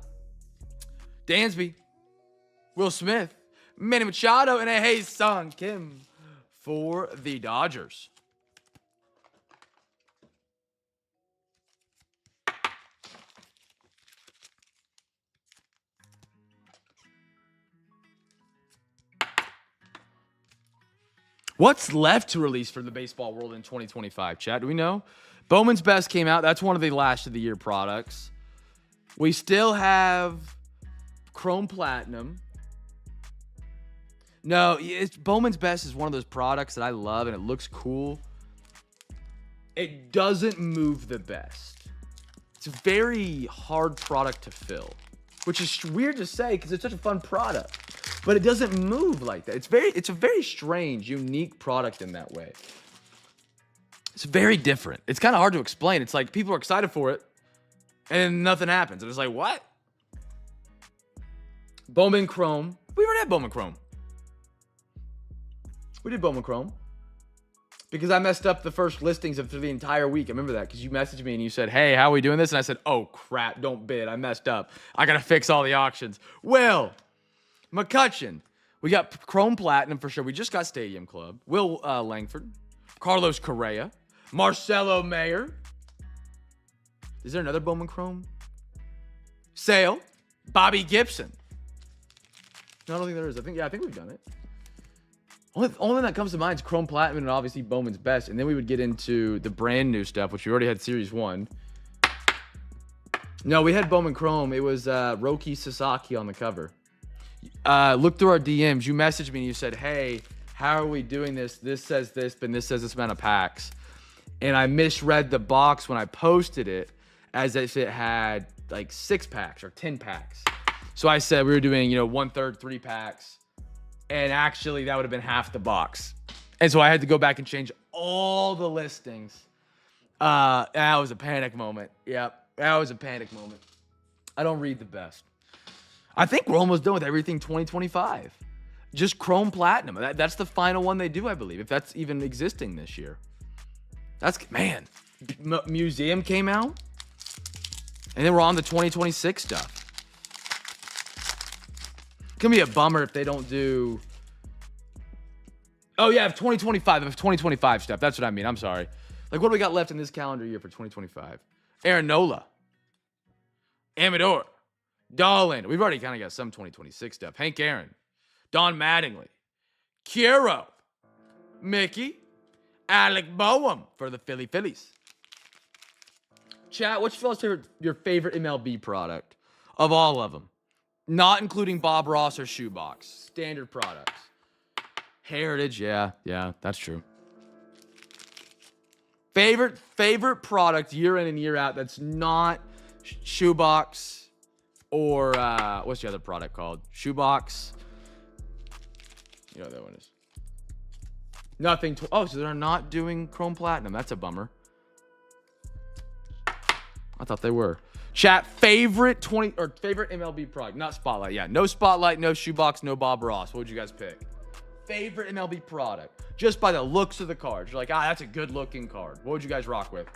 Dansby. Will Smith. Manny Machado. And a Hey Sung Kim for the Dodgers. What's left to release for the baseball world in 2025, chat? Do we know? Bowman's Best came out. That's one of the last of the year products. We still have Chrome Platinum. No, Bowman's Best is one of those products that I love and it looks cool. It doesn't move the best. It's a very hard product to fill, which is weird to say because it's such a fun product. But it doesn't move like that. It's a very strange, unique product in that way. It's very different. It's kind of hard to explain. It's like people are excited for it, and nothing happens. And it's like, what? Bowman Chrome. We already had Bowman Chrome. We did Bowman Chrome. Because I messed up the first listings of through the entire week. I remember that because you messaged me and you said, hey, how are we doing this? And I said, oh, crap, don't bid. I messed up. I got to fix all the auctions. Will McCutcheon. We got Chrome Platinum for sure. We just got Stadium Club. Will Langford. Carlos Correa. Marcelo Mayer. Is there another Bowman Chrome? Sale. Bobby Gibson. No, I don't think there is. I think we've done it. Only thing that comes to mind is Chrome Platinum and obviously Bowman's Best. And then we would get into the brand new stuff, which we already had Series 1. No, we had Bowman Chrome. It was Roki Sasaki on the cover. Look through our DMs. You messaged me and you said, hey, how are we doing this? This says this, but this says this amount of packs. And I misread the box when I posted it as if it had like 6 packs or 10 packs. So I said we were doing, 1/3, 3 packs. And actually, that would have been half the box. And so I had to go back and change all the listings. That was a panic moment. Yep, that was a panic moment. I don't read the best. I think we're almost done with everything 2025. Just Chrome Platinum. That's the final one they do, I believe, if that's even existing this year. Man, Museum came out. And then we're on the 2026 stuff. It's going to be a bummer if they don't do... Oh, yeah, if 2025 stuff. That's what I mean. I'm sorry. Like, what do we got left in this calendar year for 2025? Aaron Nola. Amador. Dolan. We've already kind of got some 2026 stuff. Hank Aaron. Don Mattingly. Kiro. Mickey. Alec Boehm for the Phillies. Chat, what's your favorite MLB product of all of them? Not including Bob Ross or Shoebox. Standard products. Heritage, yeah, that's true. Favorite product year in and year out that's not Shoebox or what's the other product called? Shoebox. You know what that one is. Nothing. So they're not doing Chrome Platinum. That's a bummer. I thought they were. Chat, favorite MLB product. Not Spotlight. Yeah, no Spotlight, no Shoebox, no Bob Ross. What would you guys pick? Favorite MLB product. Just by the looks of the cards. You're like, that's a good looking card. What would you guys rock with?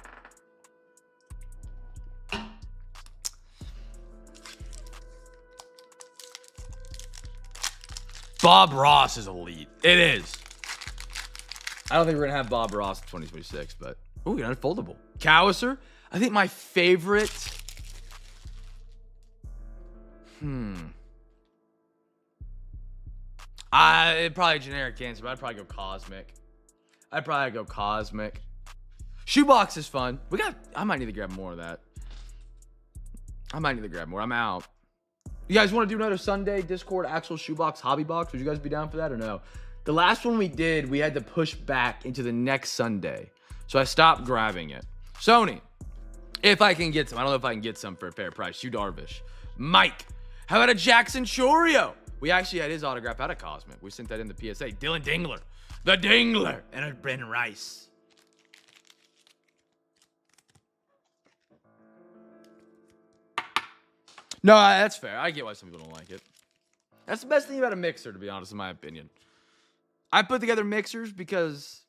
Bob Ross is elite. It is. I don't think we're going to have Bob Ross in 2026, but... Ooh, we got a foldable. Cowser. I think my favorite... Probably generic answer, but I'd probably go Cosmic. Shoebox is fun. I might need to grab more of that. I'm out. You guys want to do another Sunday Discord actual Shoebox hobby box? Would you guys be down for that or no? The last one we did, we had to push back into the next Sunday. So I stopped grabbing it. Sony, if I can get some. I don't know if I can get some for a fair price. Hugh Darvish. Mike, how about a Jackson Chorio We actually had his autograph out of Cosmic. We sent that in the PSA. Dylan Dingler. The Dingler. And a Brandon Rice. No, that's fair. I get why some people don't like it. That's the best thing about a mixer, to be honest, in my opinion. I put together mixers because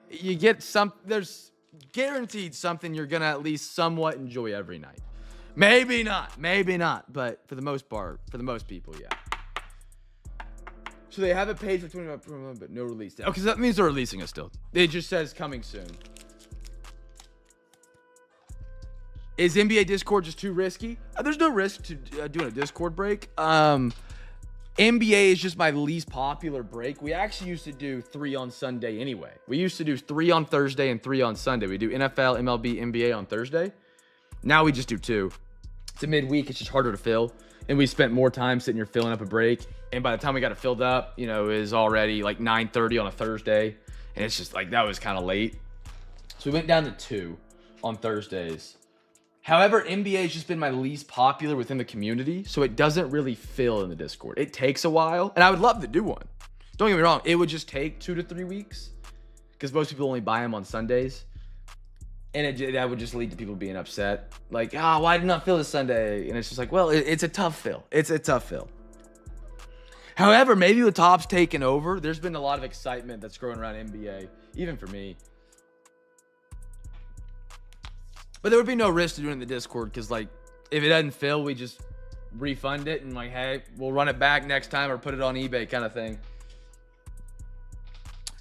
you get there's guaranteed something you're going to at least somewhat enjoy every night. Maybe not, but for the most part, for the most people, yeah. So they have a page for 20, but no release date. Okay, so that means they're releasing it still. It just says coming soon. Is NBA Discord just too risky? There's no risk to doing a Discord break. NBA is just my least popular break. We actually used to do 3 on Sunday anyway. We used to do 3 on Thursday and 3 on Sunday. We do NFL, MLB, NBA on Thursday. Now we just do 2. It's a midweek. It's just harder to fill. And we spent more time sitting here filling up a break. And by the time we got it filled up, you know, it was already like 9:30 on a Thursday. And it's just like, that was kind of late. So we went down to 2 on Thursdays. However, NBA has just been my least popular within the community, so it doesn't really fill in the Discord. It takes a while, and I would love to do one. Don't get me wrong, it would just take 2 to 3 weeks because most people only buy them on Sundays, and that would just lead to people being upset. Like, why did not fill this Sunday? And it's just like, well, it's a tough fill. It's a tough fill. However, maybe with Topps taking over, there's been a lot of excitement that's growing around NBA, even for me. But there would be no risk to doing it in the Discord because, like, if it doesn't fill, we just refund it and, like, hey, we'll run it back next time or put it on eBay kind of thing.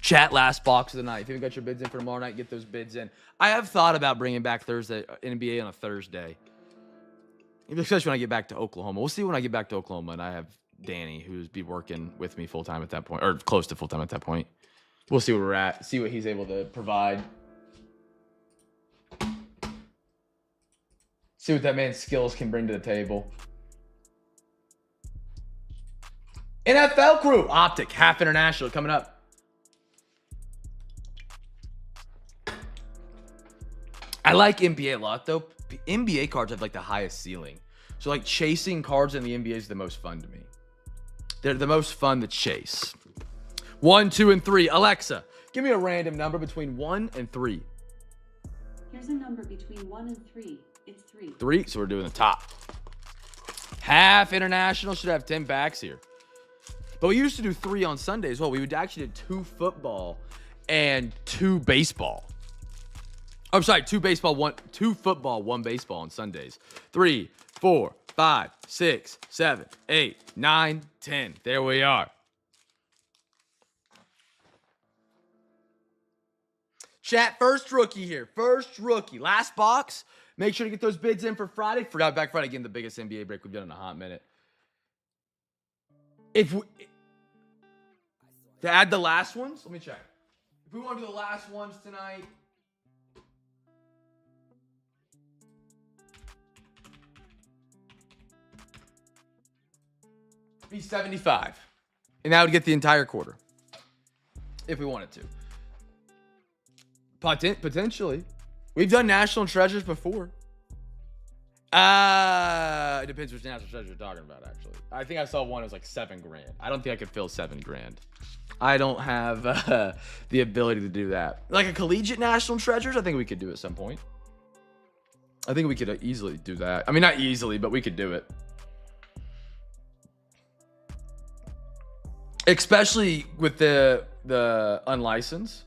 Chat, last box of the night. If you haven't got your bids in for tomorrow night, get those bids in. I have thought about bringing back Thursday NBA on a Thursday, especially when I get back to Oklahoma. We'll see when I get back to Oklahoma, and I have Danny, who's be working with me full-time at that point, or close to full-time at that point. We'll see where we're at, see what he's able to provide. See what that man's skills can bring to the table. NFL crew. Optic. Half international coming up. I like NBA a lot, though. NBA cards have, like, the highest ceiling. So, like, chasing cards in the NBA is the most fun to me. They're the most fun to chase. 1, 2, and 3. Alexa, give me a random number between 1 and 3.
Here's a number between 1 and 3. It's 3.
3, so we're doing the top. Half international should have 10 backs here. But we used to do 3 on Sunday as well. We would actually do 2 football and 2 baseball. I'm sorry, 2 football, 1 baseball on Sundays. 3, 4, 5, 6, 7, 8, 9, 10. There we are. Chat, first rookie here. First rookie. Last box. Make sure to get those bids in for Friday. Forgot Back Friday. Again, the biggest NBA break we've done in a hot minute. To add the last ones, let me check. If we want to do the last ones tonight, be 75. And that would get the entire quarter. If we wanted to. Potentially. We've done National Treasures before. It depends which National Treasure you're talking about, actually. I think I saw one that was like $7 grand. I don't think I could fill $7 grand. I don't have the ability to do that. Like a collegiate National Treasures, I think we could do at some point. I think we could easily do that. I mean, not easily, but we could do it. Especially with the unlicensed.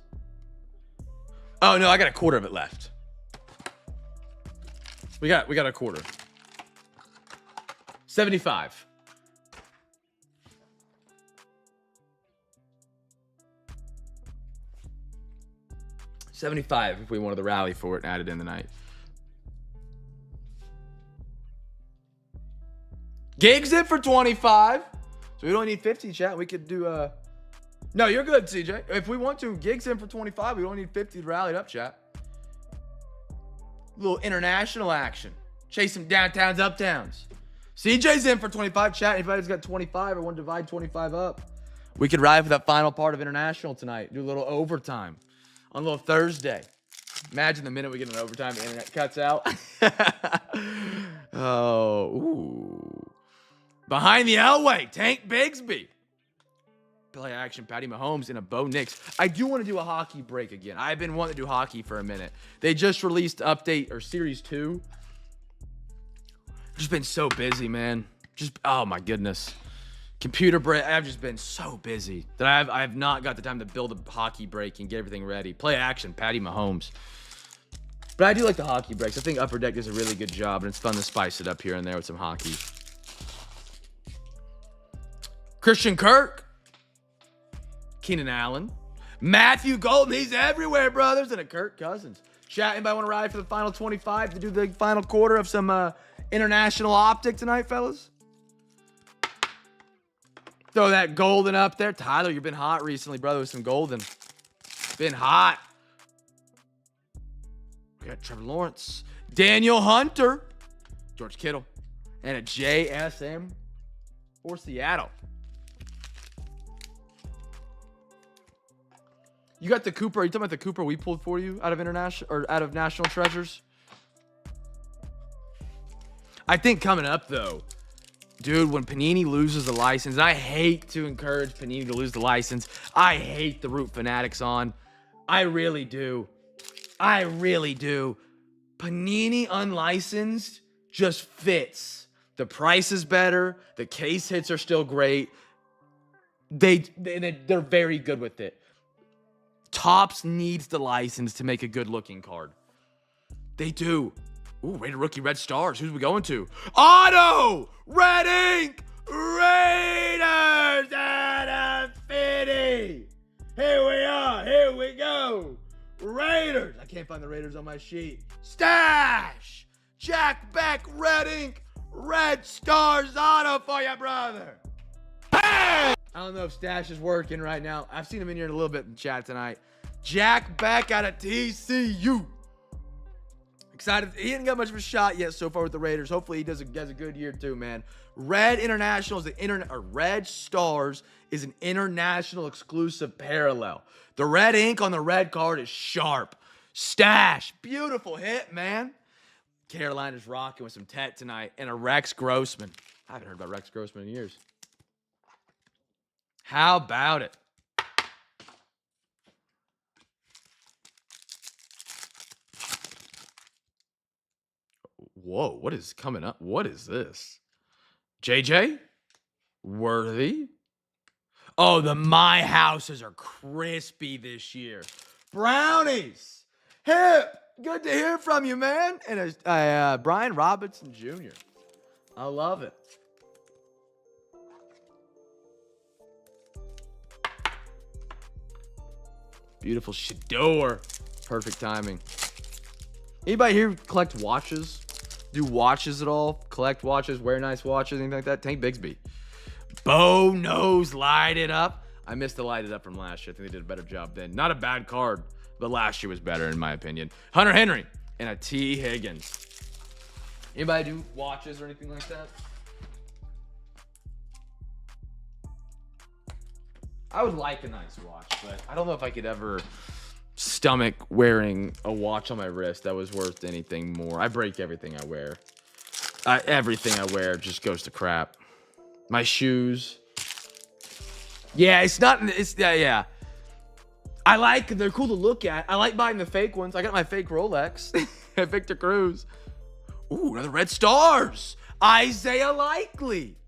Oh, no, I got a quarter of it left. We got a quarter. 75. $75 if we wanted to rally for it and add it in the night. Gigs in for 25. So we don't need 50, chat. We could do No, you're good, CJ. If we want to, Gigs in for 25. We don't need 50 to rally it up, chat. Little international action. Chase some downtowns, uptowns. CJ's in for 25, chat. Anybody's got 25 or want to divide 25 up, we could ride for that final part of international tonight. Do a little overtime on a little Thursday. Imagine the minute we get an overtime, the internet cuts out. Oh, ooh. Behind the Elway, Tank Bigsby. Play action, Patty Mahomes, and a Bo Nix. I do want to do a hockey break again. I've been wanting to do hockey for a minute. They just released update or series 2. Just been so busy, man. Oh my goodness. Computer break. I've just been so busy that I have not got the time to build a hockey break and get everything ready. Play action, Patty Mahomes. But I do like the hockey breaks. I think Upper Deck does a really good job, and it's fun to spice it up here and there with some hockey. Christian Kirk. Keenan Allen. Matthew Golden. He's everywhere, brothers. And a Kirk Cousins. Chat, anybody want to ride for the final 25 to do the final quarter of some international Optic tonight, fellas? Throw that golden up there. Tyler, you've been hot recently, brother, with some golden. Been hot. We got Trevor Lawrence. Daniel Hunter. George Kittle. And a JSM for Seattle. You got the Cooper. Are you talking about the Cooper we pulled for you out of international or out of National Treasures? I think coming up though, dude, when Panini loses the license, and I hate to encourage Panini to lose the license. I hate the Root Fanatics on. I really do. I really do. Panini unlicensed just fits. The price is better. The case hits are still great. They're very good with it. Topps needs the license to make a good-looking card. They do. Ooh, rated rookie, Red Stars. Who's we going to? Auto! Red Ink! Raiders at Infinity! Here we are. Here we go. Raiders. I can't find the Raiders on my sheet. Stash! Jack Beck, Red Ink, Red Stars Auto for you, brother. Bang! I don't know if Stash is working right now. I've seen him in here a little bit in chat tonight. Jack Beck out of TCU. Excited. He hasn't got much of a shot yet so far with the Raiders. Hopefully he has a good year too, man. Red International is Red Stars is an international exclusive parallel. The red ink on the red card is sharp. Stash. Beautiful hit, man. Carolina's rocking with some Tet tonight and a Rex Grossman. I haven't heard about Rex Grossman in years. How about it? Whoa, what is coming up? What is this? JJ? Worthy? Oh, the My Houses are crispy this year. Brownies! Hip! Good to hear from you, man. And Brian Robinson Jr. I love it. Beautiful Shador. Perfect timing. Anybody here collect watches? Do watches at all? Collect watches, wear nice watches, anything like that? Tank Bigsby. Bo Nose, light it up. I missed the light it up from last year. I think they did a better job then. Not a bad card, but last year was better in my opinion. Hunter Henry and a T. Higgins. Anybody do watches or anything like that? I would like a nice watch, but I don't know if I could ever stomach wearing a watch on my wrist that was worth anything more. I break everything I wear. Everything I wear just goes to crap. My shoes. Yeah, yeah. They're cool to look at. I like buying the fake ones. I got my fake Rolex at Victor Cruz. Ooh, another Red Stars. Isaiah Likely.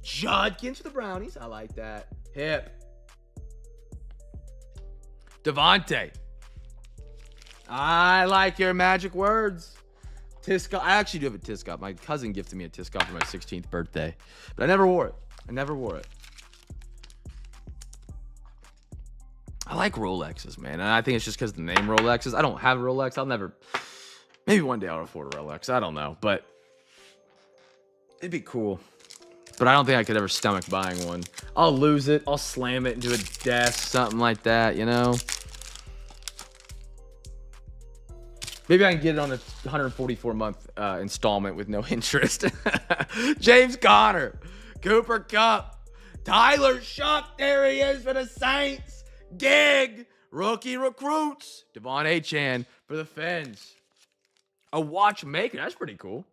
Judkins for the Brownies. I like that. Hip. Devontae. I like your magic words. Tiscott. I actually do have a Tiscott. My cousin gifted me a Tiscott for my 16th birthday. But I never wore it. I like Rolexes, man. And I think it's just because the name Rolexes. I don't have a Rolex. Maybe one day I'll afford a Rolex. I don't know. But it'd be cool. But I don't think I could ever stomach buying one. I'll lose it. I'll slam it into a desk, something like that, you know? Maybe I can get it on a 144-month installment with no interest. James Conner. Cooper Kupp. Tyler Shuck. There he is for the Saints. Gig. Rookie recruits. Devon Achane for the Fins. A watchmaker. That's pretty cool.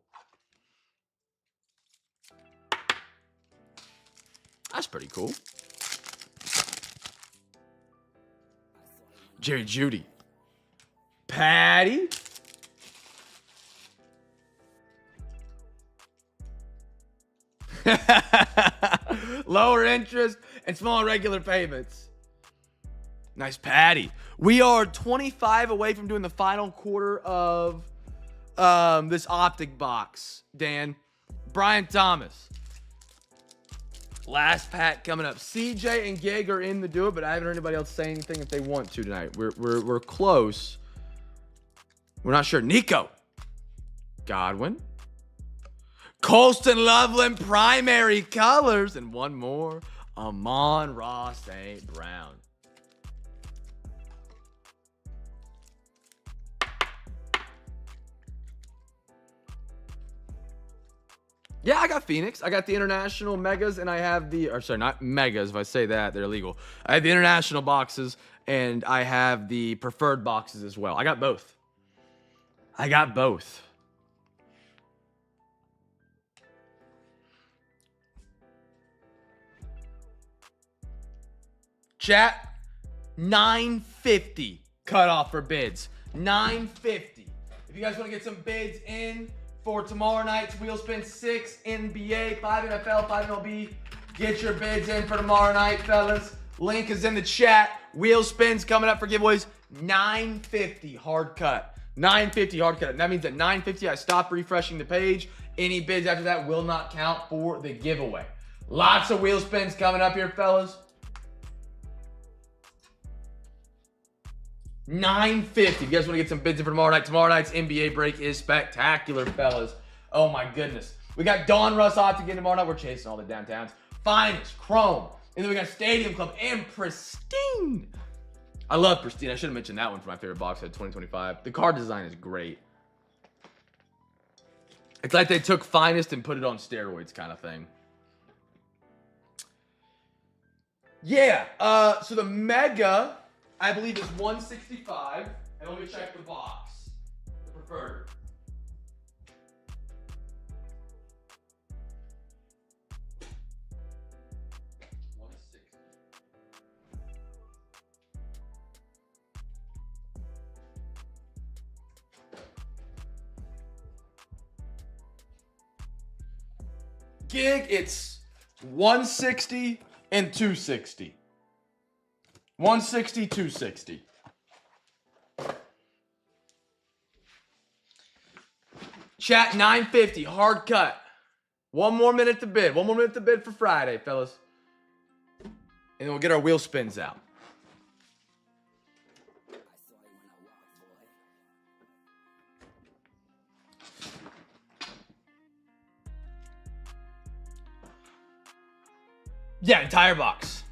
That's pretty cool. Jerry Judy. Patty. Lower interest and smaller regular payments. Nice Patty. We are 25 away from doing the final quarter of this Optic box, Dan. Brian Thomas. Last pack coming up. CJ and Gig are in the do it, but I haven't heard anybody else say anything if they want to tonight. We're close. We're not sure. Nico. Godwin. Colston Loveland primary colors. And one more. Amon-Ra St. Brown. Yeah, I got Phoenix. I got the international megas, and I have the, or sorry, not megas. If I say that, they're illegal. I have the international boxes, and I have the preferred boxes as well. I got both. I got both. Chat, $9.50 cutoff for bids. $9.50. If you guys want to get some bids in for tomorrow night's Wheel Spin, 6 NBA, 5 NFL, 5 MLB. Get your bids in for tomorrow night, fellas. Link is in the chat. Wheel Spins coming up for giveaways. $9.50 hard cut. $9.50 hard cut. And that means at $9.50 I stop refreshing the page. Any bids after that will not count for the giveaway. Lots of Wheel Spins coming up here, fellas. $9.50. If you guys want to get some bids in for tomorrow night, tomorrow night's NBA break is spectacular, fellas. Oh my goodness. We got Dawn Russ Optic in tomorrow night. We're chasing all the downtowns. Finest, Chrome. And then we got Stadium Club and Pristine. I love Pristine. I should have mentioned that one for my favorite box set 2025. The card design is great. It's like they took Finest and put it on steroids kind of thing. Yeah. So the Mega, I believe, is 165. And let me check the box. The preferred. Gig, it's 160 and 260. 160, 260. Chat, $9.50, hard cut. One more minute to bid. One more minute to bid for Friday, fellas. And then we'll get our wheel spins out. Yeah, entire box.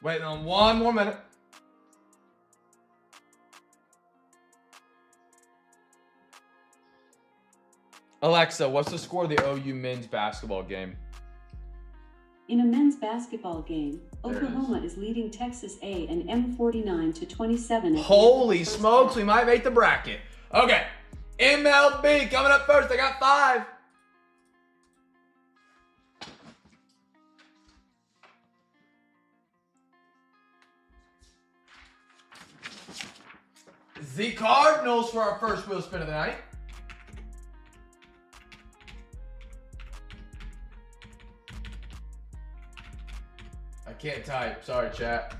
Waiting on one more minute. Alexa, what's the score of the OU men's basketball game?
In a men's basketball game, Oklahoma is leading Texas A&M 49-27.
Holy smokes, we might make the bracket. Okay, MLB coming up first. I got 5. The Cardinals for our first wheel spin of the night. I can't type. Sorry, chat.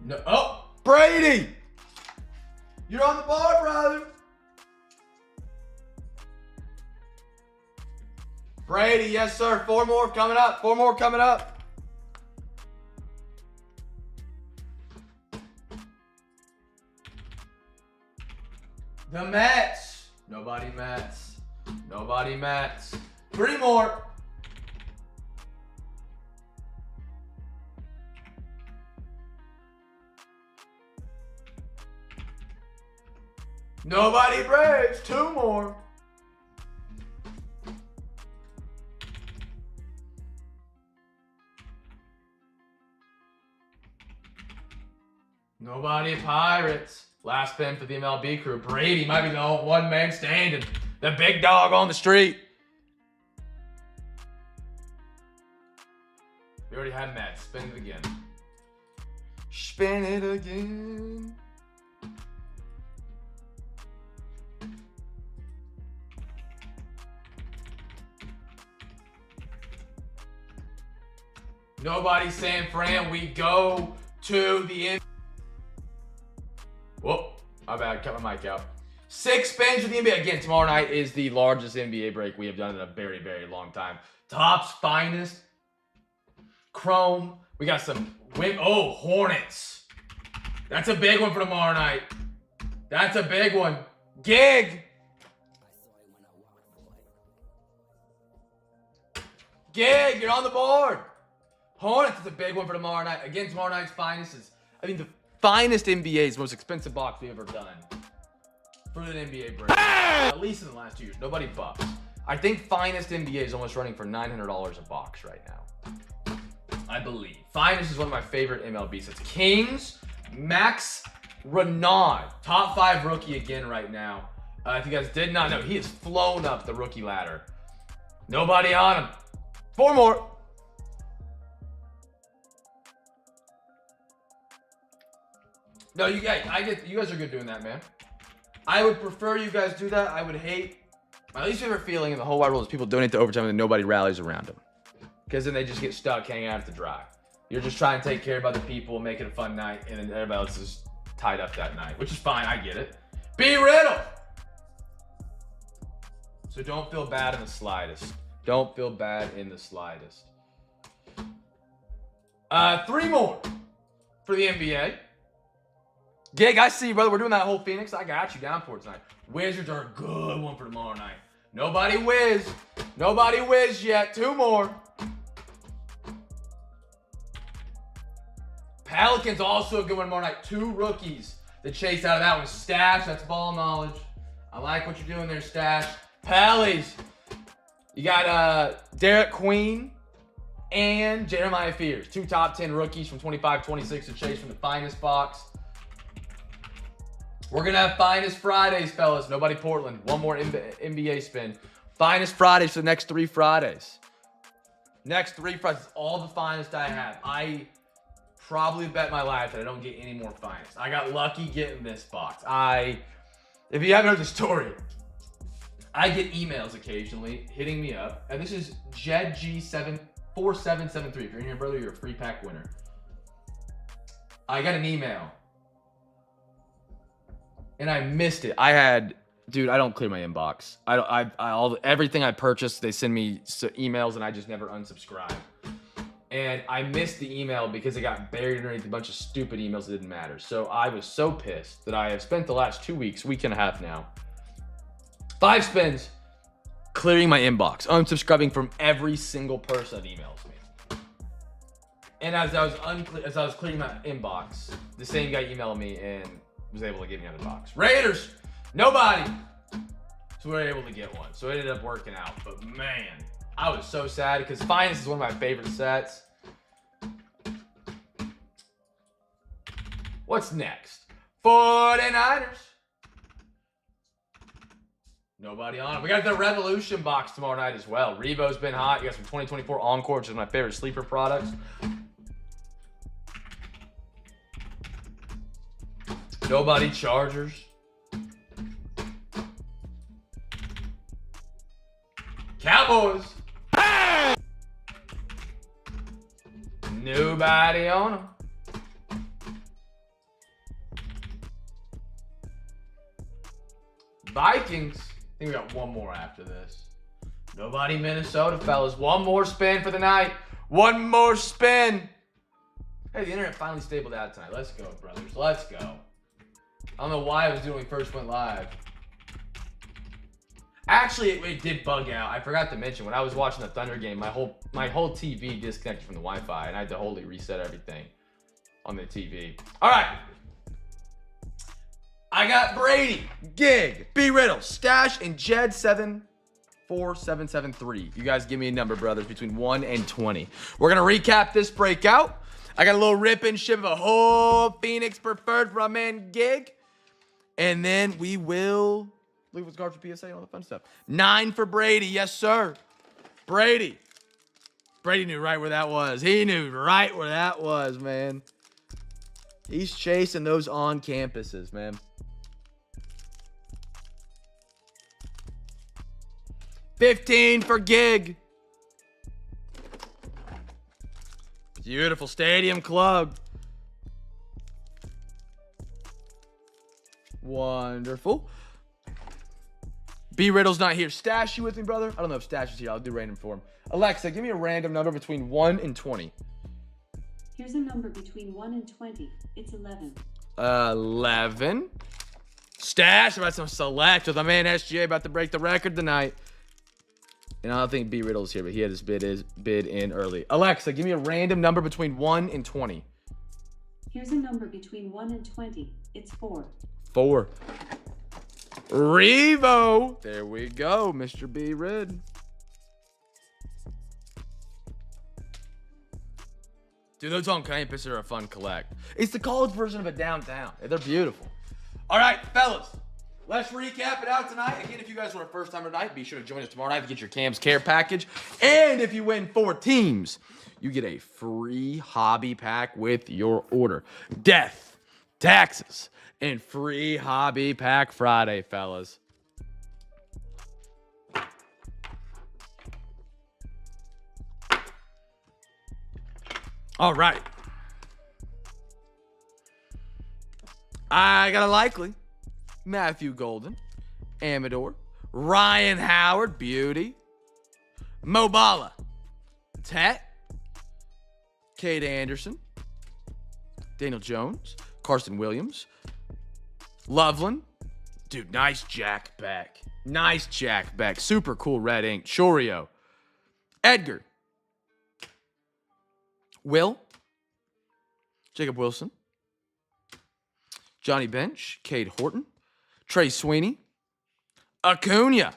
No. Oh, Brady! You're on the board, brother. Brady, yes, sir. 4 more coming up. 4 more coming up. The Mets. Nobody Mets. Nobody Mets. 3 more. Nobody breaks. 2 more. Nobody Pirates. Last spin for the MLB crew. Brady might be the one man standing. The big dog on the street. We already had Matt. Spin it again. Spin it again. Nobody San Fran. We go to the end. Whoa, my bad. Cut my mic out. 6 spins for the NBA. Again, tomorrow night is the largest NBA break we have done in a very, very long time. Topps finest. Chrome. We got some Hornets. That's a big one for tomorrow night. That's a big one. Gig. Gig, you're on the board. Hornets is a big one for tomorrow night. Again, tomorrow night's finest is, the finest NBA's most expensive box we've ever done for an NBA break. At least in the last 2 years. Nobody bucks. I think finest NBA is almost running for $900 a box right now. I believe. Finest is one of my favorite MLB sets. Kings, Max Renaud. Top 5 rookie again right now. If you guys did not know, he has flown up the rookie ladder. Nobody on him. 4 more. No, you guys are good doing that, man. I would prefer you guys do that. I would hate, my least favorite feeling in the whole wide world is people donate to overtime and nobody rallies around them. Because then they just get stuck hanging out at the dry. You're just trying to take care of other people, make it a fun night, and then everybody else is tied up that night, which is fine. I get it. B. Riddle. So don't feel bad in the slightest. Don't feel bad in the slightest. 3 more for the NBA. Gig, I see you, brother. We're doing that whole Phoenix. I got you down for it tonight. Wizards are a good one for tomorrow night. Nobody whiz. Nobody whiz yet. 2 more. Pelicans also a good one tomorrow night. 2 rookies. The chase out of that one. Stash, that's ball knowledge. I like what you're doing there, Stash. Pellies. You got Derek Queen and Jeremiah Fears. 2 top 10 rookies from 25-26 to chase from the finest box. We're going to have Finest Fridays, fellas. Nobody Portland. 1 more NBA spin. Finest Fridays for the next 3 Fridays. Next 3 Fridays. All the finest I have. I probably bet my life that I don't get any more finest. I got lucky getting this box. If you haven't heard the story, I get emails occasionally hitting me up. And this is JedG74773. If you're in here, brother, you're a free pack winner. I got an email. And I missed it. Dude, I don't clear my inbox. Everything I purchase, they send me emails and I just never unsubscribe. And I missed the email because it got buried underneath a bunch of stupid emails that didn't matter. So I was so pissed that I have spent the last 2 weeks, week and a half now, 5 spins clearing my inbox, unsubscribing from every single person that emails me. And as I was clearing my inbox, the same guy emailed me and was able to get me on the box. Raiders, nobody. So we were able to get one. So it ended up working out. But man, I was so sad because Finest is one of my favorite sets. What's next? 49ers. Nobody on it. We got the Revolution box tomorrow night as well. Revo's been hot. You got some 2024 Encore, which is my favorite sleeper products. Nobody Chargers. Cowboys. Nobody on them. Vikings. I think we got 1 more after this. Nobody Minnesota, fellas. 1 more spin for the night. 1 more spin. Hey, the internet finally stabled out tonight. Let's go, brothers. Let's go. I don't know why I was doing when we first went live. Actually, it did bug out. I forgot to mention, when I was watching the Thunder game, my whole TV disconnected from the Wi-Fi, and I had to wholly reset everything on the TV. All right. I got Brady, Gig, B. Riddle, Stash, and Jed 74773. You guys give me a number, brothers, between 1 and 20. We're going to recap this breakout. I got a little rip and ship of a whole Phoenix preferred for my man Gig. And then we will look what's cards for PSA, all the fun stuff. 9 for Brady. Yes, sir. Brady. Brady knew right where that was. He knew right where that was, man. He's chasing those on campuses, man. 15 for Gig. Beautiful stadium club. Wonderful. B. Riddle's not here. Stash, you with me, brother? I don't know if Stash is here. I'll do random for him. Alexa, give me a random number between 1 and 20.
Here's a number between 1 and 20. It's 11.
11. Stash about some select with my man SGA about to break the record tonight. And I don't think B. Riddle's here, but he had his bid in early. Alexa, give me a random number between 1 and 20.
Here's a number between 1 and 20. It's 4.
4. Revo. There we go, Mr. B. Rid. Dude, those on campus are a fun collect. It's the college version of a downtown. They're beautiful. All right, fellas. Let's recap it out tonight. Again, if you guys want a first time tonight, be sure to join us tomorrow night to get your Cam's Care package. And if you win 4 teams, you get a free hobby pack with your order. Death, taxes, and free hobby pack Friday, fellas. All right. I got a likely. Matthew Golden, Amador, Ryan Howard, Beauty, Mobala, Tet, Cade Anderson, Daniel Jones, Carson Williams, Loveland. Dude, nice Jack back. Nice Jack back. Super cool red ink. Chorio, Edgar, Will, Jacob Wilson, Johnny Bench, Cade Horton, Trey Sweeney, Acuna,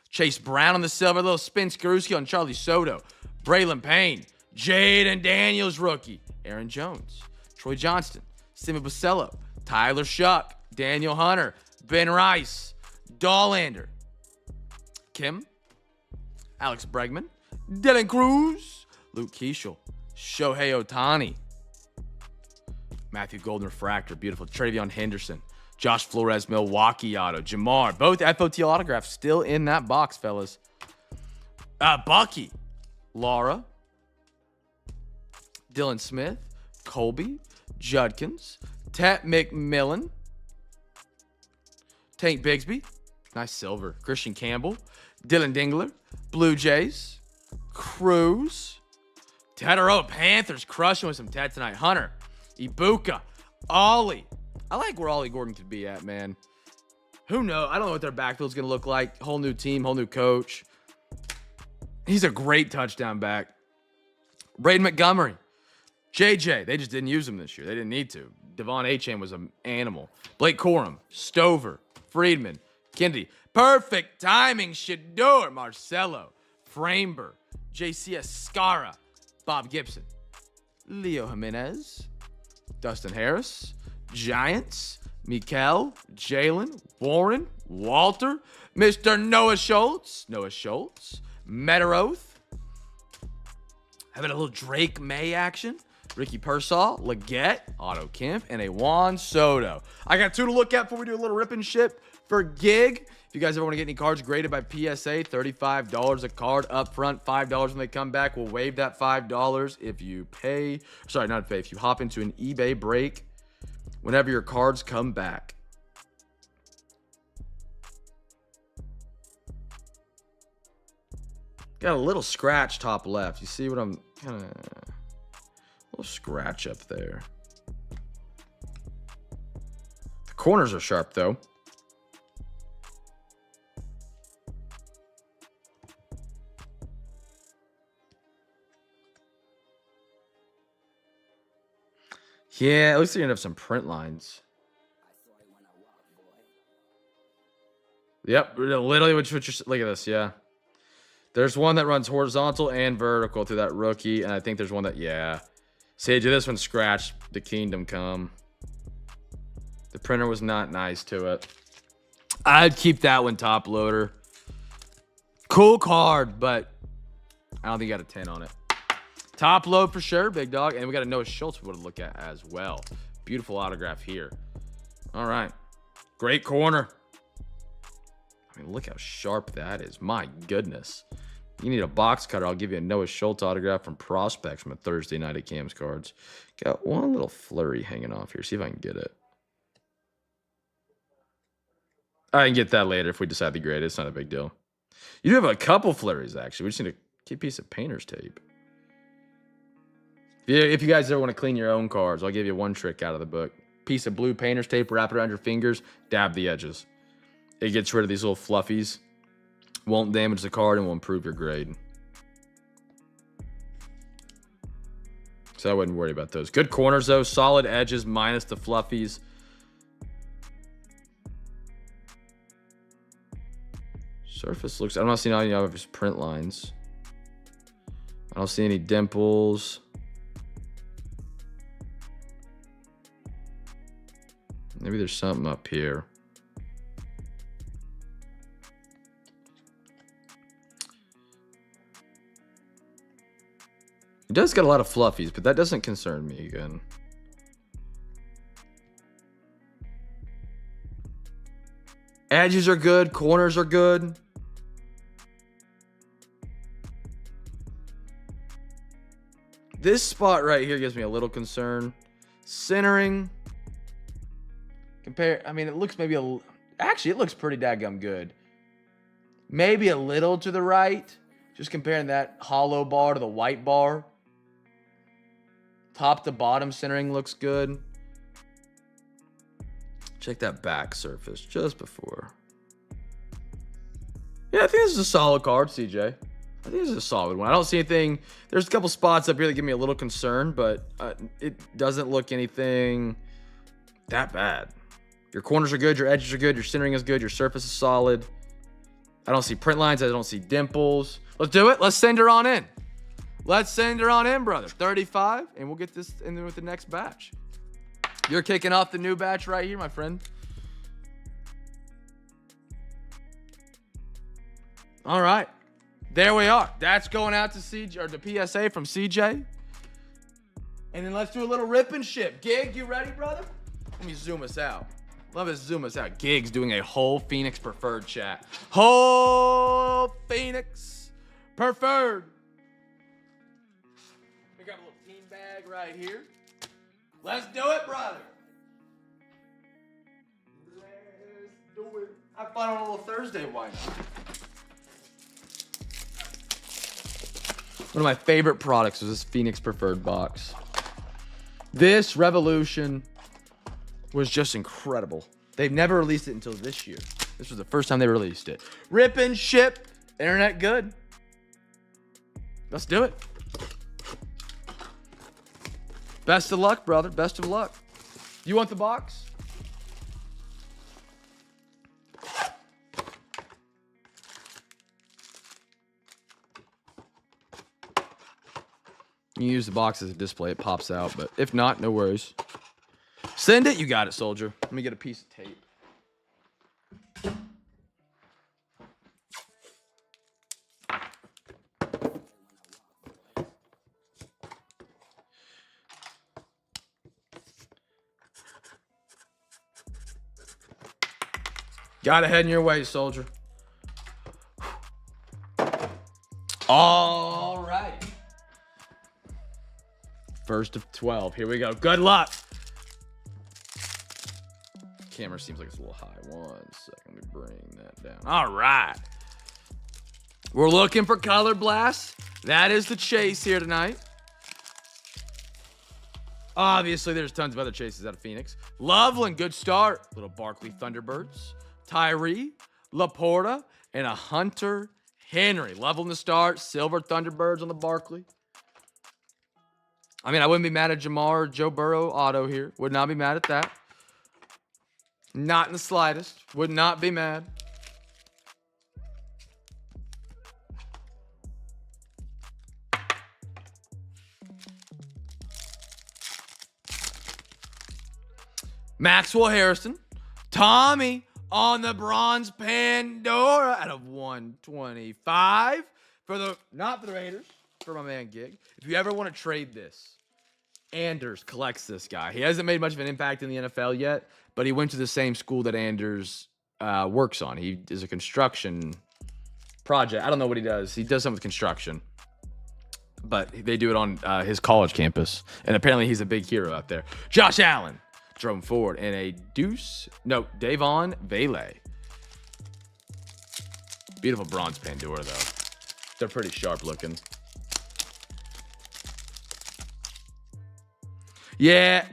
Chase Brown on the silver, little spin Skaruski on Charlie Soto, Braylon Payne, Jaden Daniels rookie, Aaron Jones, Troy Johnston, Simi Basello, Tyler Shuck, Daniel Hunter, Ben Rice, Dollander, Kim, Alex Bregman, Dylan Cruz, Luke Keishel, Shohei Ohtani, Matthew Golden Refractor, beautiful, Travion Henderson, Josh Flores, Milwaukee auto, Jamar, both FOTL autographs still in that box, fellas. Bucky, Laura, Dylan Smith, Colby, Judkins, Tet McMillan, Tank Bigsby, nice silver, Christian Campbell, Dylan Dingler, Blue Jays, Cruz, Tataroa Panthers crushing with some Tet tonight, Hunter, Ibuka, Ollie. I like where Ollie Gordon could be at, man. Who knows? I don't know what their backfield's going to look like. Whole new team, whole new coach. He's a great touchdown back. Braden Montgomery. JJ. They just didn't use him this year. They didn't need to. Devon Achane was an animal. Blake Corum. Stover. Friedman. Kennedy. Perfect timing. Shador. Marcelo. Framber. JC Escara. Bob Gibson. Leo Jimenez. Dustin Harris. Giants, Mikel, Jalen, Warren, Walter, Mr. Noah Schultz, Metaroth. Having a little Drake May action. Ricky Pearsall, Leggett, Otto Kemp, and a Juan Soto. I got 2 to look at before we do a little rip and ship for Gig. If you guys ever want to get any cards graded by PSA, $35 a card up front, $5 when they come back. We'll waive that $5 if you pay. Sorry, not pay. If you hop into an eBay break whenever your cards come back. Got a little scratch top left. You see what I'm kind of... A little scratch up there. The corners are sharp, though. Yeah, at least they're going to have some print lines.
Yep, literally what you're, look at this, yeah. There's one that runs horizontal and vertical through that rookie, and I think there's one that, yeah. Sage, this one scratched the Kingdom Come. The printer was not nice to it. I'd keep that one top loader. Cool card, but I don't think you got a 10 on it. Top load for sure, big dog. And we got a Noah Schultz we want to look at as well. Beautiful autograph here. All right. Great corner. I mean, look how sharp that is. My goodness. You need a box cutter. I'll give you a Noah Schultz autograph from Prospects from a Thursday night at Cam's Cards. Got one little flurry hanging off here. See if I can get it. I can get that later if we decide to grade it. It's not a big deal. You do have a couple flurries, actually. We just need a key piece of painter's tape. If you guys ever want to clean your own cards, I'll give you one trick out of the book. Piece of blue painter's tape, wrap it around your fingers, dab the edges. It gets rid of these little fluffies. Won't damage the card and will improve your grade. So I wouldn't worry about those. Good corners, though. Solid edges minus the fluffies. Surface looks... I'm not seeing any of his print lines. I don't see any dimples. Maybe there's something up here. It does get a lot of fluffies, but that doesn't concern me again. Edges are good. Corners are good. This spot right here gives me a little concern. Centering. I mean, it looks maybe actually, it looks pretty daggum good. Maybe a little to the right. Just comparing that hollow bar to the white bar. Top to bottom centering looks good. Check that back surface just before. Yeah, I think this is a solid card, CJ. I think this is a solid one. I don't see anything. There's a couple spots up here that give me a little concern, but it doesn't look anything that bad. Your corners are good. Your edges are good. Your centering is good. Your surface is solid. I don't see print lines. I don't see dimples. Let's do it. Let's send her on in. Let's send her on in, brother. 35, and we'll get this in with the next batch. You're kicking off the new batch right here, my friend. All right. There we are. That's going out to CJ, or the PSA from CJ. And then let's do a little rip and ship. Gig, you ready, brother? Let me zoom us out. Love us zoom us out. Gig's doing a whole Phoenix preferred chat. Whole Phoenix preferred. We got a little team bag right here. Let's do it, brother. Let's do it. Have fun on a little Thursday, why not? One of my favorite products was this Phoenix preferred box. This Revolution was just incredible. They've never released it until this year. This was the first time they released it. Rip and ship. Internet good. Let's do it. Best of luck, brother. Best of luck. You want the box? You use the box as a display. It pops out, but if not, no worries. Send it. You got it, soldier. Let me get a piece of tape. Got to head in your way, soldier. All right. First of 12. Here we go. Good luck. Camera seems like it's a little high. 1 second. Let me bring that down. All right. We're looking for color blasts. That is the chase here tonight. Obviously, there's tons of other chases out of Phoenix. Loveland, good start. Little Barkley Thunderbirds. Tyree, Laporta, and a Hunter Henry. Loveland to start. Silver Thunderbirds on the Barkley. I mean, I wouldn't be mad at Jamar or Joe Burrow auto here. Would not be mad at that. Not in the slightest. Would not be mad.
Maxwell Harrison. Tommy on the bronze Pandora out of 125 for the, not for the Raiders, for my man Gig. If you ever want to trade this, Anders collects this guy. He hasn't made much of an impact in the NFL yet, but he went to the same school that Anders works on. He is a construction project. I don't know what he does. He does something with construction, but they do it on his college campus. And apparently he's a big hero out there. Josh Allen drove him forward in a Davon Vele. Beautiful bronze Pandora, though. They're pretty sharp looking. Yeah.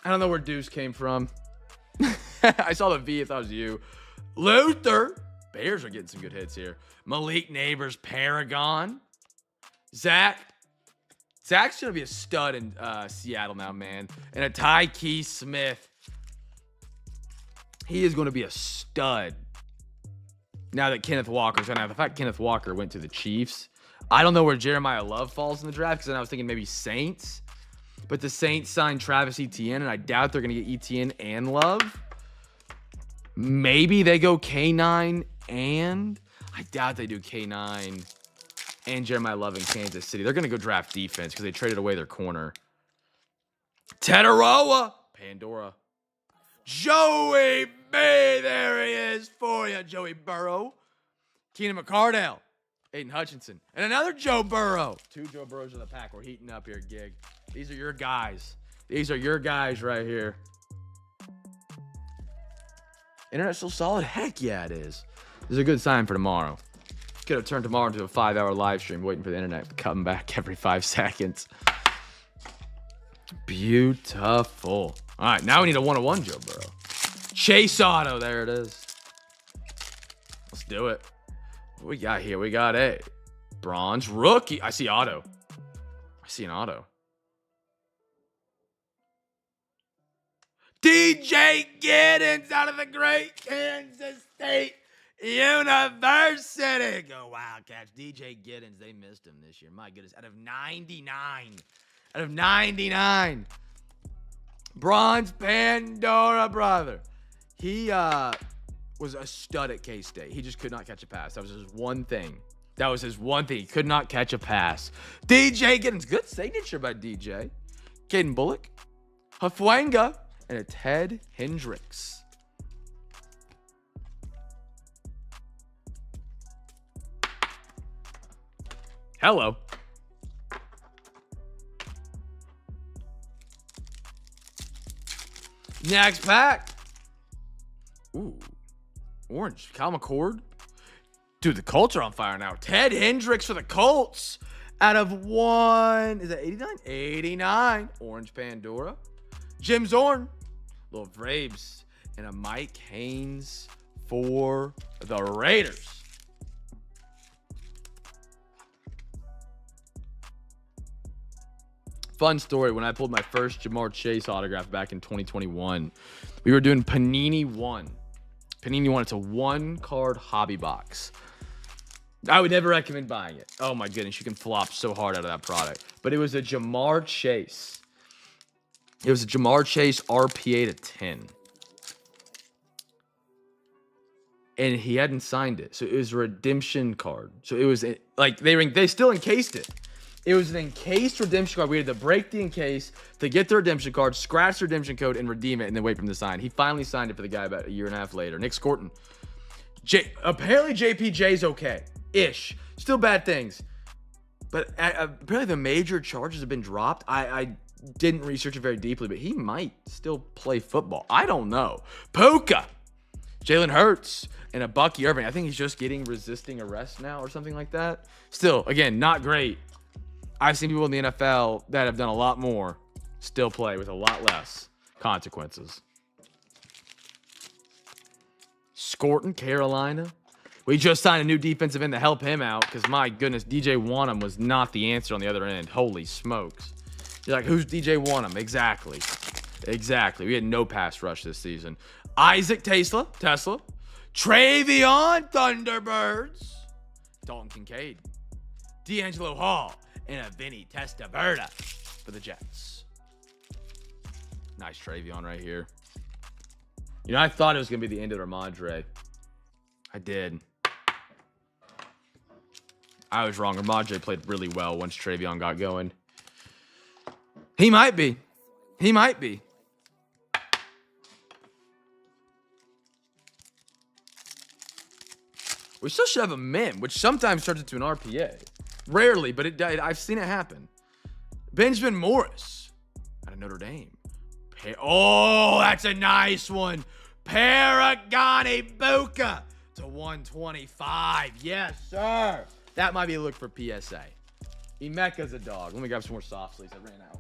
I don't know where Deuce came from. I saw the V. I thought it was you. Luther. Bears are getting some good hits here. Malik Neighbors, Paragon. Zach's going to be a stud in Seattle now, man. And a Tyke Smith. He is going to be a stud. Now that Kenneth Walker's going to have. The fact Kenneth Walker went to the Chiefs. I don't know where Jeremiah Love falls in the draft, because then I was thinking maybe Saints. But the Saints signed Travis Etienne, and I doubt they're going to get Etienne and Love. Maybe they go K9 and... I doubt they do K9 and Jeremiah Love in Kansas City. They're going to go draft defense because they traded away their corner. Tetaroa. Pandora. Joey B. There he is for you, Joey Burrow. Keenan McCardell. Aiden Hutchinson. And another Joe Burrow. 2 Joe Burrows in the pack. We're heating up here, Gig. These are your guys. These are your guys right here. Internet still solid? Heck yeah, it is. This is a good sign for tomorrow. Could have turned tomorrow into a 5-hour live stream waiting for the internet to come back every 5 seconds. Beautiful. All right, now we need a 101 Joe Burrow. Chase Auto. There it is. Let's do it. What we got here? We got a bronze rookie. I see auto. I see an auto. DJ Giddens out of the great Kansas State University. Go Wildcats. DJ Giddens, they missed him this year. My goodness. Out of 99. Out of 99. Bronze Pandora, brother. He was a stud at K-State. He just could not catch a pass. That was his one thing. That was his one thing. He could not catch a pass. DJ Giddens. Good signature by DJ. Caden Bullock. Hafwanga. And a Ted Hendricks. Hello. Next pack. Ooh. Orange. Cal McCord. Dude, the Colts are on fire now. Ted Hendricks for the Colts. Out of 1. Is that 89? 89. Orange Pandora. Jim Zorn. Little Vrabes. And a Mike Haynes for the Raiders. Fun story. When I pulled my first Jamar Chase autograph back in 2021, we were doing Panini 1. Panini 1, it's a 1-card hobby box. I would never recommend buying it. Oh my goodness, you can flop so hard out of that product. But it was a Jamar Chase. It was a Jamar Chase RPA to 10. And he hadn't signed it. So it was a redemption card. So it was like they still encased it. It was an encased redemption card. We had to break the encase to get the redemption card, scratch the redemption code, and redeem it, and then wait for him to sign. He finally signed it for the guy about a year and a half later. Nick Scorton. Apparently JPJ's okay-ish. Still bad things. But apparently the major charges have been dropped. I didn't research it very deeply, but he might still play football. I don't know. Puka. Jalen Hurts and a Bucky Irving. I think he's just getting resisting arrest now or something like that. Still, again, not great. I've seen people in the NFL that have done a lot more still play with a lot less consequences. Scorton, Carolina. We just signed a new defensive end to help him out because, my goodness, DJ Wanham was not the answer on the other end. Holy smokes. You're like, who's DJ Wanham? Exactly. We had no pass rush this season. Isaac Tesla. Travion Thunderbirds. Dalton Kincaid. D'Angelo Hall. And a Vinny Testaverde for the Jets.
Nice Travion right here. You know, I thought it was going to be the end of Ramondre. I did. I was wrong. Ramondre played really well once Travion got going. He might be. He might be. We still should have a min, which sometimes turns into an RPA. Rarely, but I've seen it happen. Benjamin Morris out of Notre Dame. Oh, that's a nice one. Paragani Buka to 125. Yes, sir. That might be a look for PSA. Emeka's a dog. Let me grab some more soft sleeves. I ran out.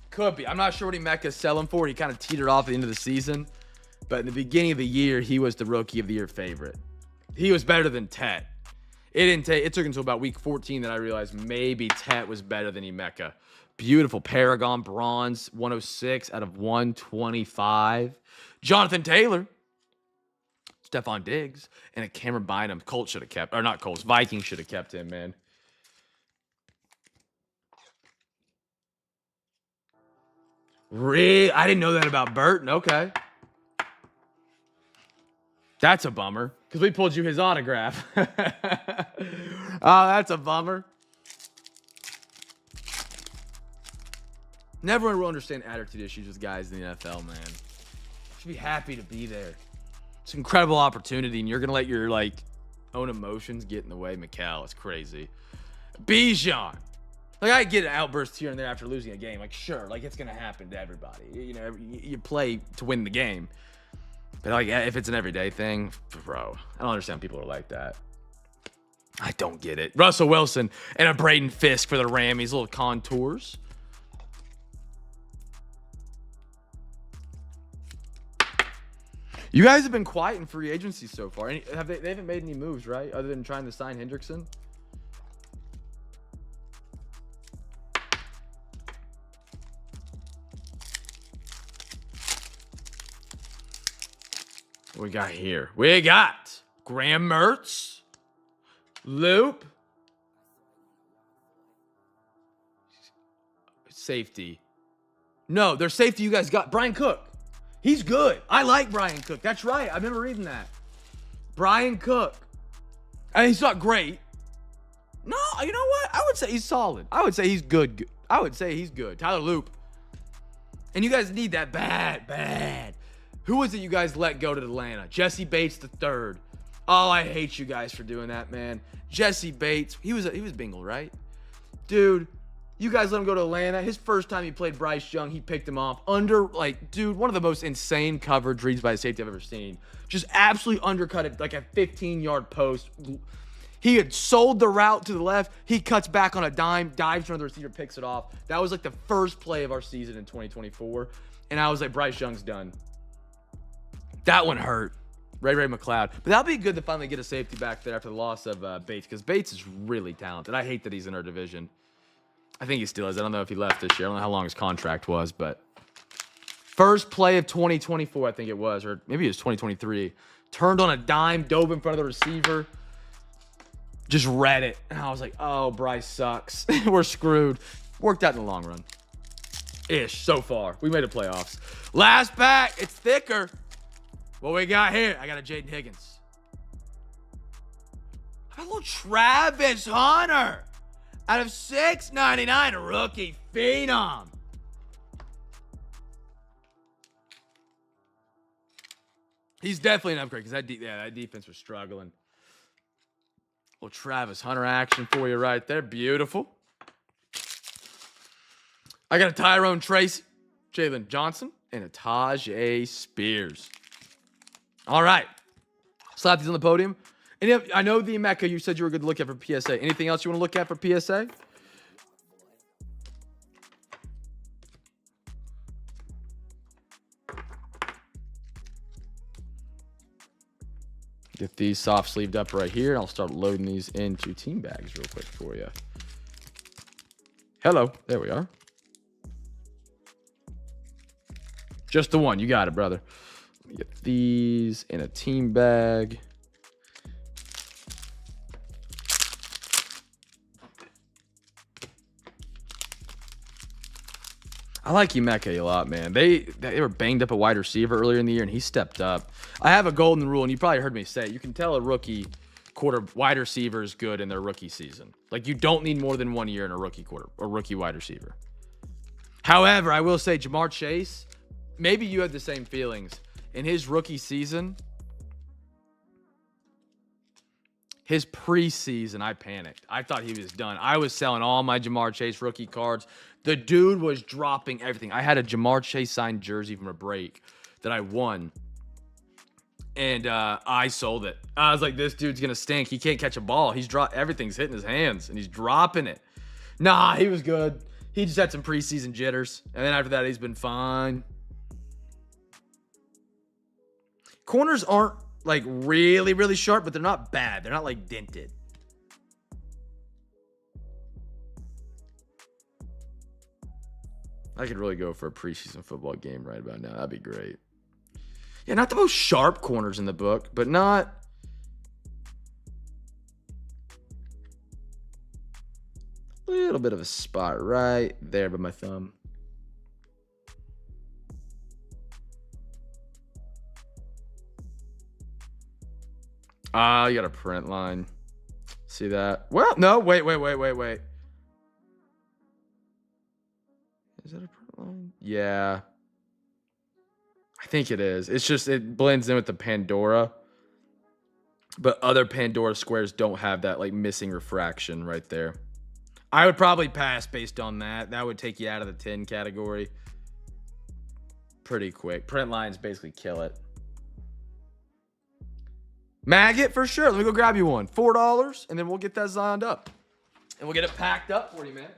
Could be. I'm not sure what Emeka's selling for. He kind of teetered off at the end of the season. But in the beginning of the year, he was the Rookie of the Year favorite. He was better than Tet. It took until about week 14 that I realized maybe Tet was better than Emeka. Beautiful Paragon bronze, 106 out of 125. Jonathan Taylor, Stephon Diggs, and a Cameron Bynum. Colts should have kept, or not Colts, Vikings should have kept him, man. Really? I didn't know that about Burton. Okay. That's a bummer, because we pulled you his autograph. Oh, that's a bummer. Never will understand attitude issues with guys in the NFL, man. You should be happy to be there. It's an incredible opportunity, and you're going to let your, own emotions get in the way. Mikal, it's crazy. Bijan. I get an outburst here and there after losing a game. Sure, it's going to happen to everybody. You know, you play to win the game. But, if it's an everyday thing, bro, I don't understand people are like that. I don't get it. Russell Wilson and a Braden Fisk for the Rammies. Little contours. You guys have been quiet in free agency so far. They haven't made any moves, right? Other than trying to sign Hendrickson? What we got here? We got Graham Mertz, Loop, safety. No, their safety you guys got. Brian Cook. He's good. I like Brian Cook. That's right. I remember reading that. Brian Cook. I mean, he's not great. No, you know what? I would say he's solid. I would say he's good. Tyler Loop. And you guys need that bad. Who was it you guys let go to Atlanta? Jesse Bates the third. Oh, I hate you guys for doing that, man. Jesse Bates. He was Bengal, right? Dude, you guys let him go to Atlanta. His first time he played Bryce Young, he picked him off under, dude, one of the most insane coverage reads by a safety I've ever seen. Just absolutely undercut it, a 15-yard post. He had sold the route to the left. He cuts back on a dime, dives from the receiver, picks it off. That was the first play of our season in 2024. And I was like, Bryce Young's done. That one hurt. Ray McLeod. But that'll be good to finally get a safety back there after the loss of Bates, because Bates is really talented. I hate that he's in our division. I think he still is. I don't know if he left this year. I don't know how long his contract was, but first play of 2024, I think it was, or maybe it was 2023. Turned on a dime, dove in front of the receiver, just read it. And I was like, oh, Bryce sucks. We're screwed. Worked out in the long run. Ish, so far. We made the playoffs. Last pack. It's thicker. What we got here? I got a Jaden Higgins. How about a little Travis Hunter? Out of $6.99, a rookie phenom. He's definitely an upgrade because that defense was struggling. Little Travis Hunter action for you right there. Beautiful. I got a Tyrone Tracy, Jalen Johnson, and a Tajay Spears. All right. Slap these on the podium. And I know the Emeka, you said you were good to look at for PSA. Anything else you want to look at for PSA? Get these soft sleeved up right here. I'll start loading these into team bags real quick for you. Hello. There we are. Just the one. You got it, brother. Let me get these in a team bag. I like Emeka a lot, man. They were banged up a wide receiver earlier in the year, and he stepped up. I have a golden rule, and you probably heard me say it. You can tell a rookie wide receiver is good in their rookie season. Like, you don't need more than 1 year in a rookie wide receiver. However, I will say Jamar Chase, maybe you had the same feelings. In his rookie season, his preseason, I panicked. I thought he was done. I was selling all my Jamar Chase rookie cards. The dude was dropping everything. I had a Jamar Chase signed jersey from a break that I won. And I sold it. I was like, this dude's going to stink. He can't catch a ball. Everything's hitting his hands, and he's dropping it. Nah, he was good. He just had some preseason jitters. And then after that, he's been fine. Corners aren't, like, really, really sharp, but they're not bad. They're not, like, dented. I could really go for a preseason football game right about now. That'd be great. Yeah, not the most sharp corners in the book, but not... a little bit of a spot right there by my thumb. You got a print line. See that? Well, no, wait. Is that a print line? Yeah. I think it is. It's just, it blends in with the Pandora. But other Pandora squares don't have that, like, missing refraction right there. I would probably pass based on that. That would take you out of the 10 category pretty quick. Print lines basically kill it. Maggot for sure. Let me go grab you one. $4, and then we'll get that signed up. And we'll get it packed up for you, man.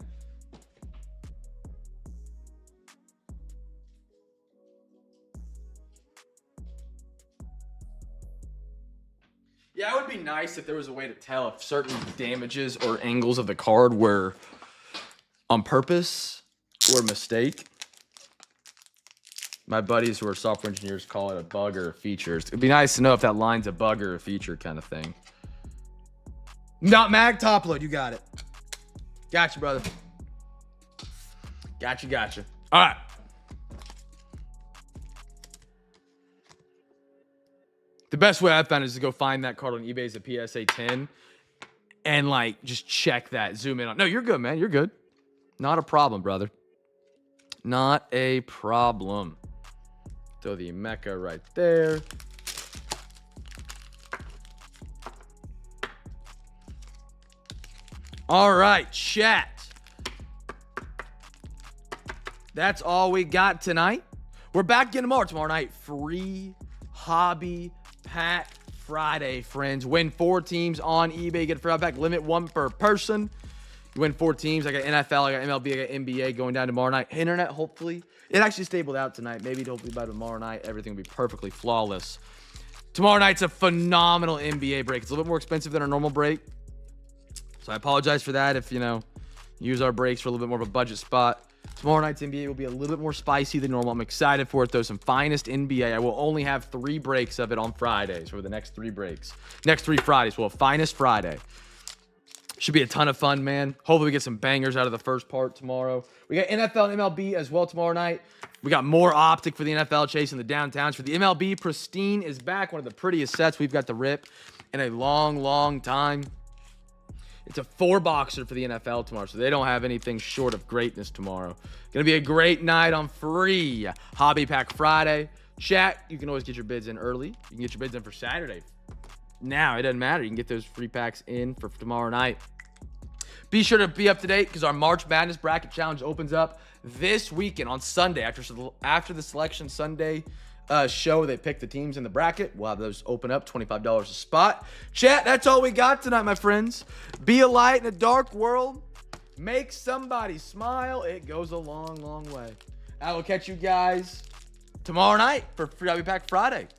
Yeah, it would be nice if there was a way to tell if certain damages or angles of the card were on purpose or a mistake. My buddies who are software engineers call it a bug or a feature. It'd be nice to know if that line's a bug or a feature kind of thing. Not mag top load. You got it. Gotcha, brother. Gotcha. All right. The best way I've found is to go find that card on eBay as a PSA 10 and, like, just check that. Zoom in on. No, you're good, man. You're good. Not a problem, brother. Not a problem. Throw the Emeka right there. All right, chat. That's all we got tonight. We're back again tomorrow night. Free hobby pack Friday, friends. Win 4 teams on eBay. Get a free hobby pack. Limit 1 per person. You win 4 teams. I got NFL, I got MLB, I got NBA going down tomorrow night. Internet, hopefully. It actually stabled out tonight. Maybe hopefully by tomorrow night, everything will be perfectly flawless. Tomorrow night's a phenomenal NBA break. It's a little bit more expensive than our normal break. So I apologize for that if, use our breaks for a little bit more of a budget spot. Tomorrow night's NBA will be a little bit more spicy than normal. I'm excited for it, though. Some finest NBA. I will only have 3 breaks of it on Fridays for the next 3 breaks. Next 3 Fridays. We'll have finest Friday. Should be a ton of fun, man. Hopefully we get some bangers out of the first part tomorrow. We got NFL and MLB as well tomorrow night. We got more Optic for the NFL, chasing the downtowns. For the MLB, Pristine is back. One of the prettiest sets we've got to rip in a long, long time. It's a 4-boxer for the NFL tomorrow, so they don't have anything short of greatness tomorrow. Gonna be a great night on free Hobby Pack Friday. Chat, you can always get your bids in early. You can get your bids in for Saturday. Now, it doesn't matter. You can get those free packs in for tomorrow night. Be sure to be up to date because our March Madness Bracket Challenge opens up this weekend on Sunday. After the Selection Sunday show, they pick the teams in the bracket. We'll have those open up, $25 a spot. Chat, that's all we got tonight, my friends. Be a light in a dark world. Make somebody smile. It goes a long, long way. I will catch you guys tomorrow night for Free Hobby Pack Friday.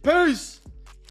Peace.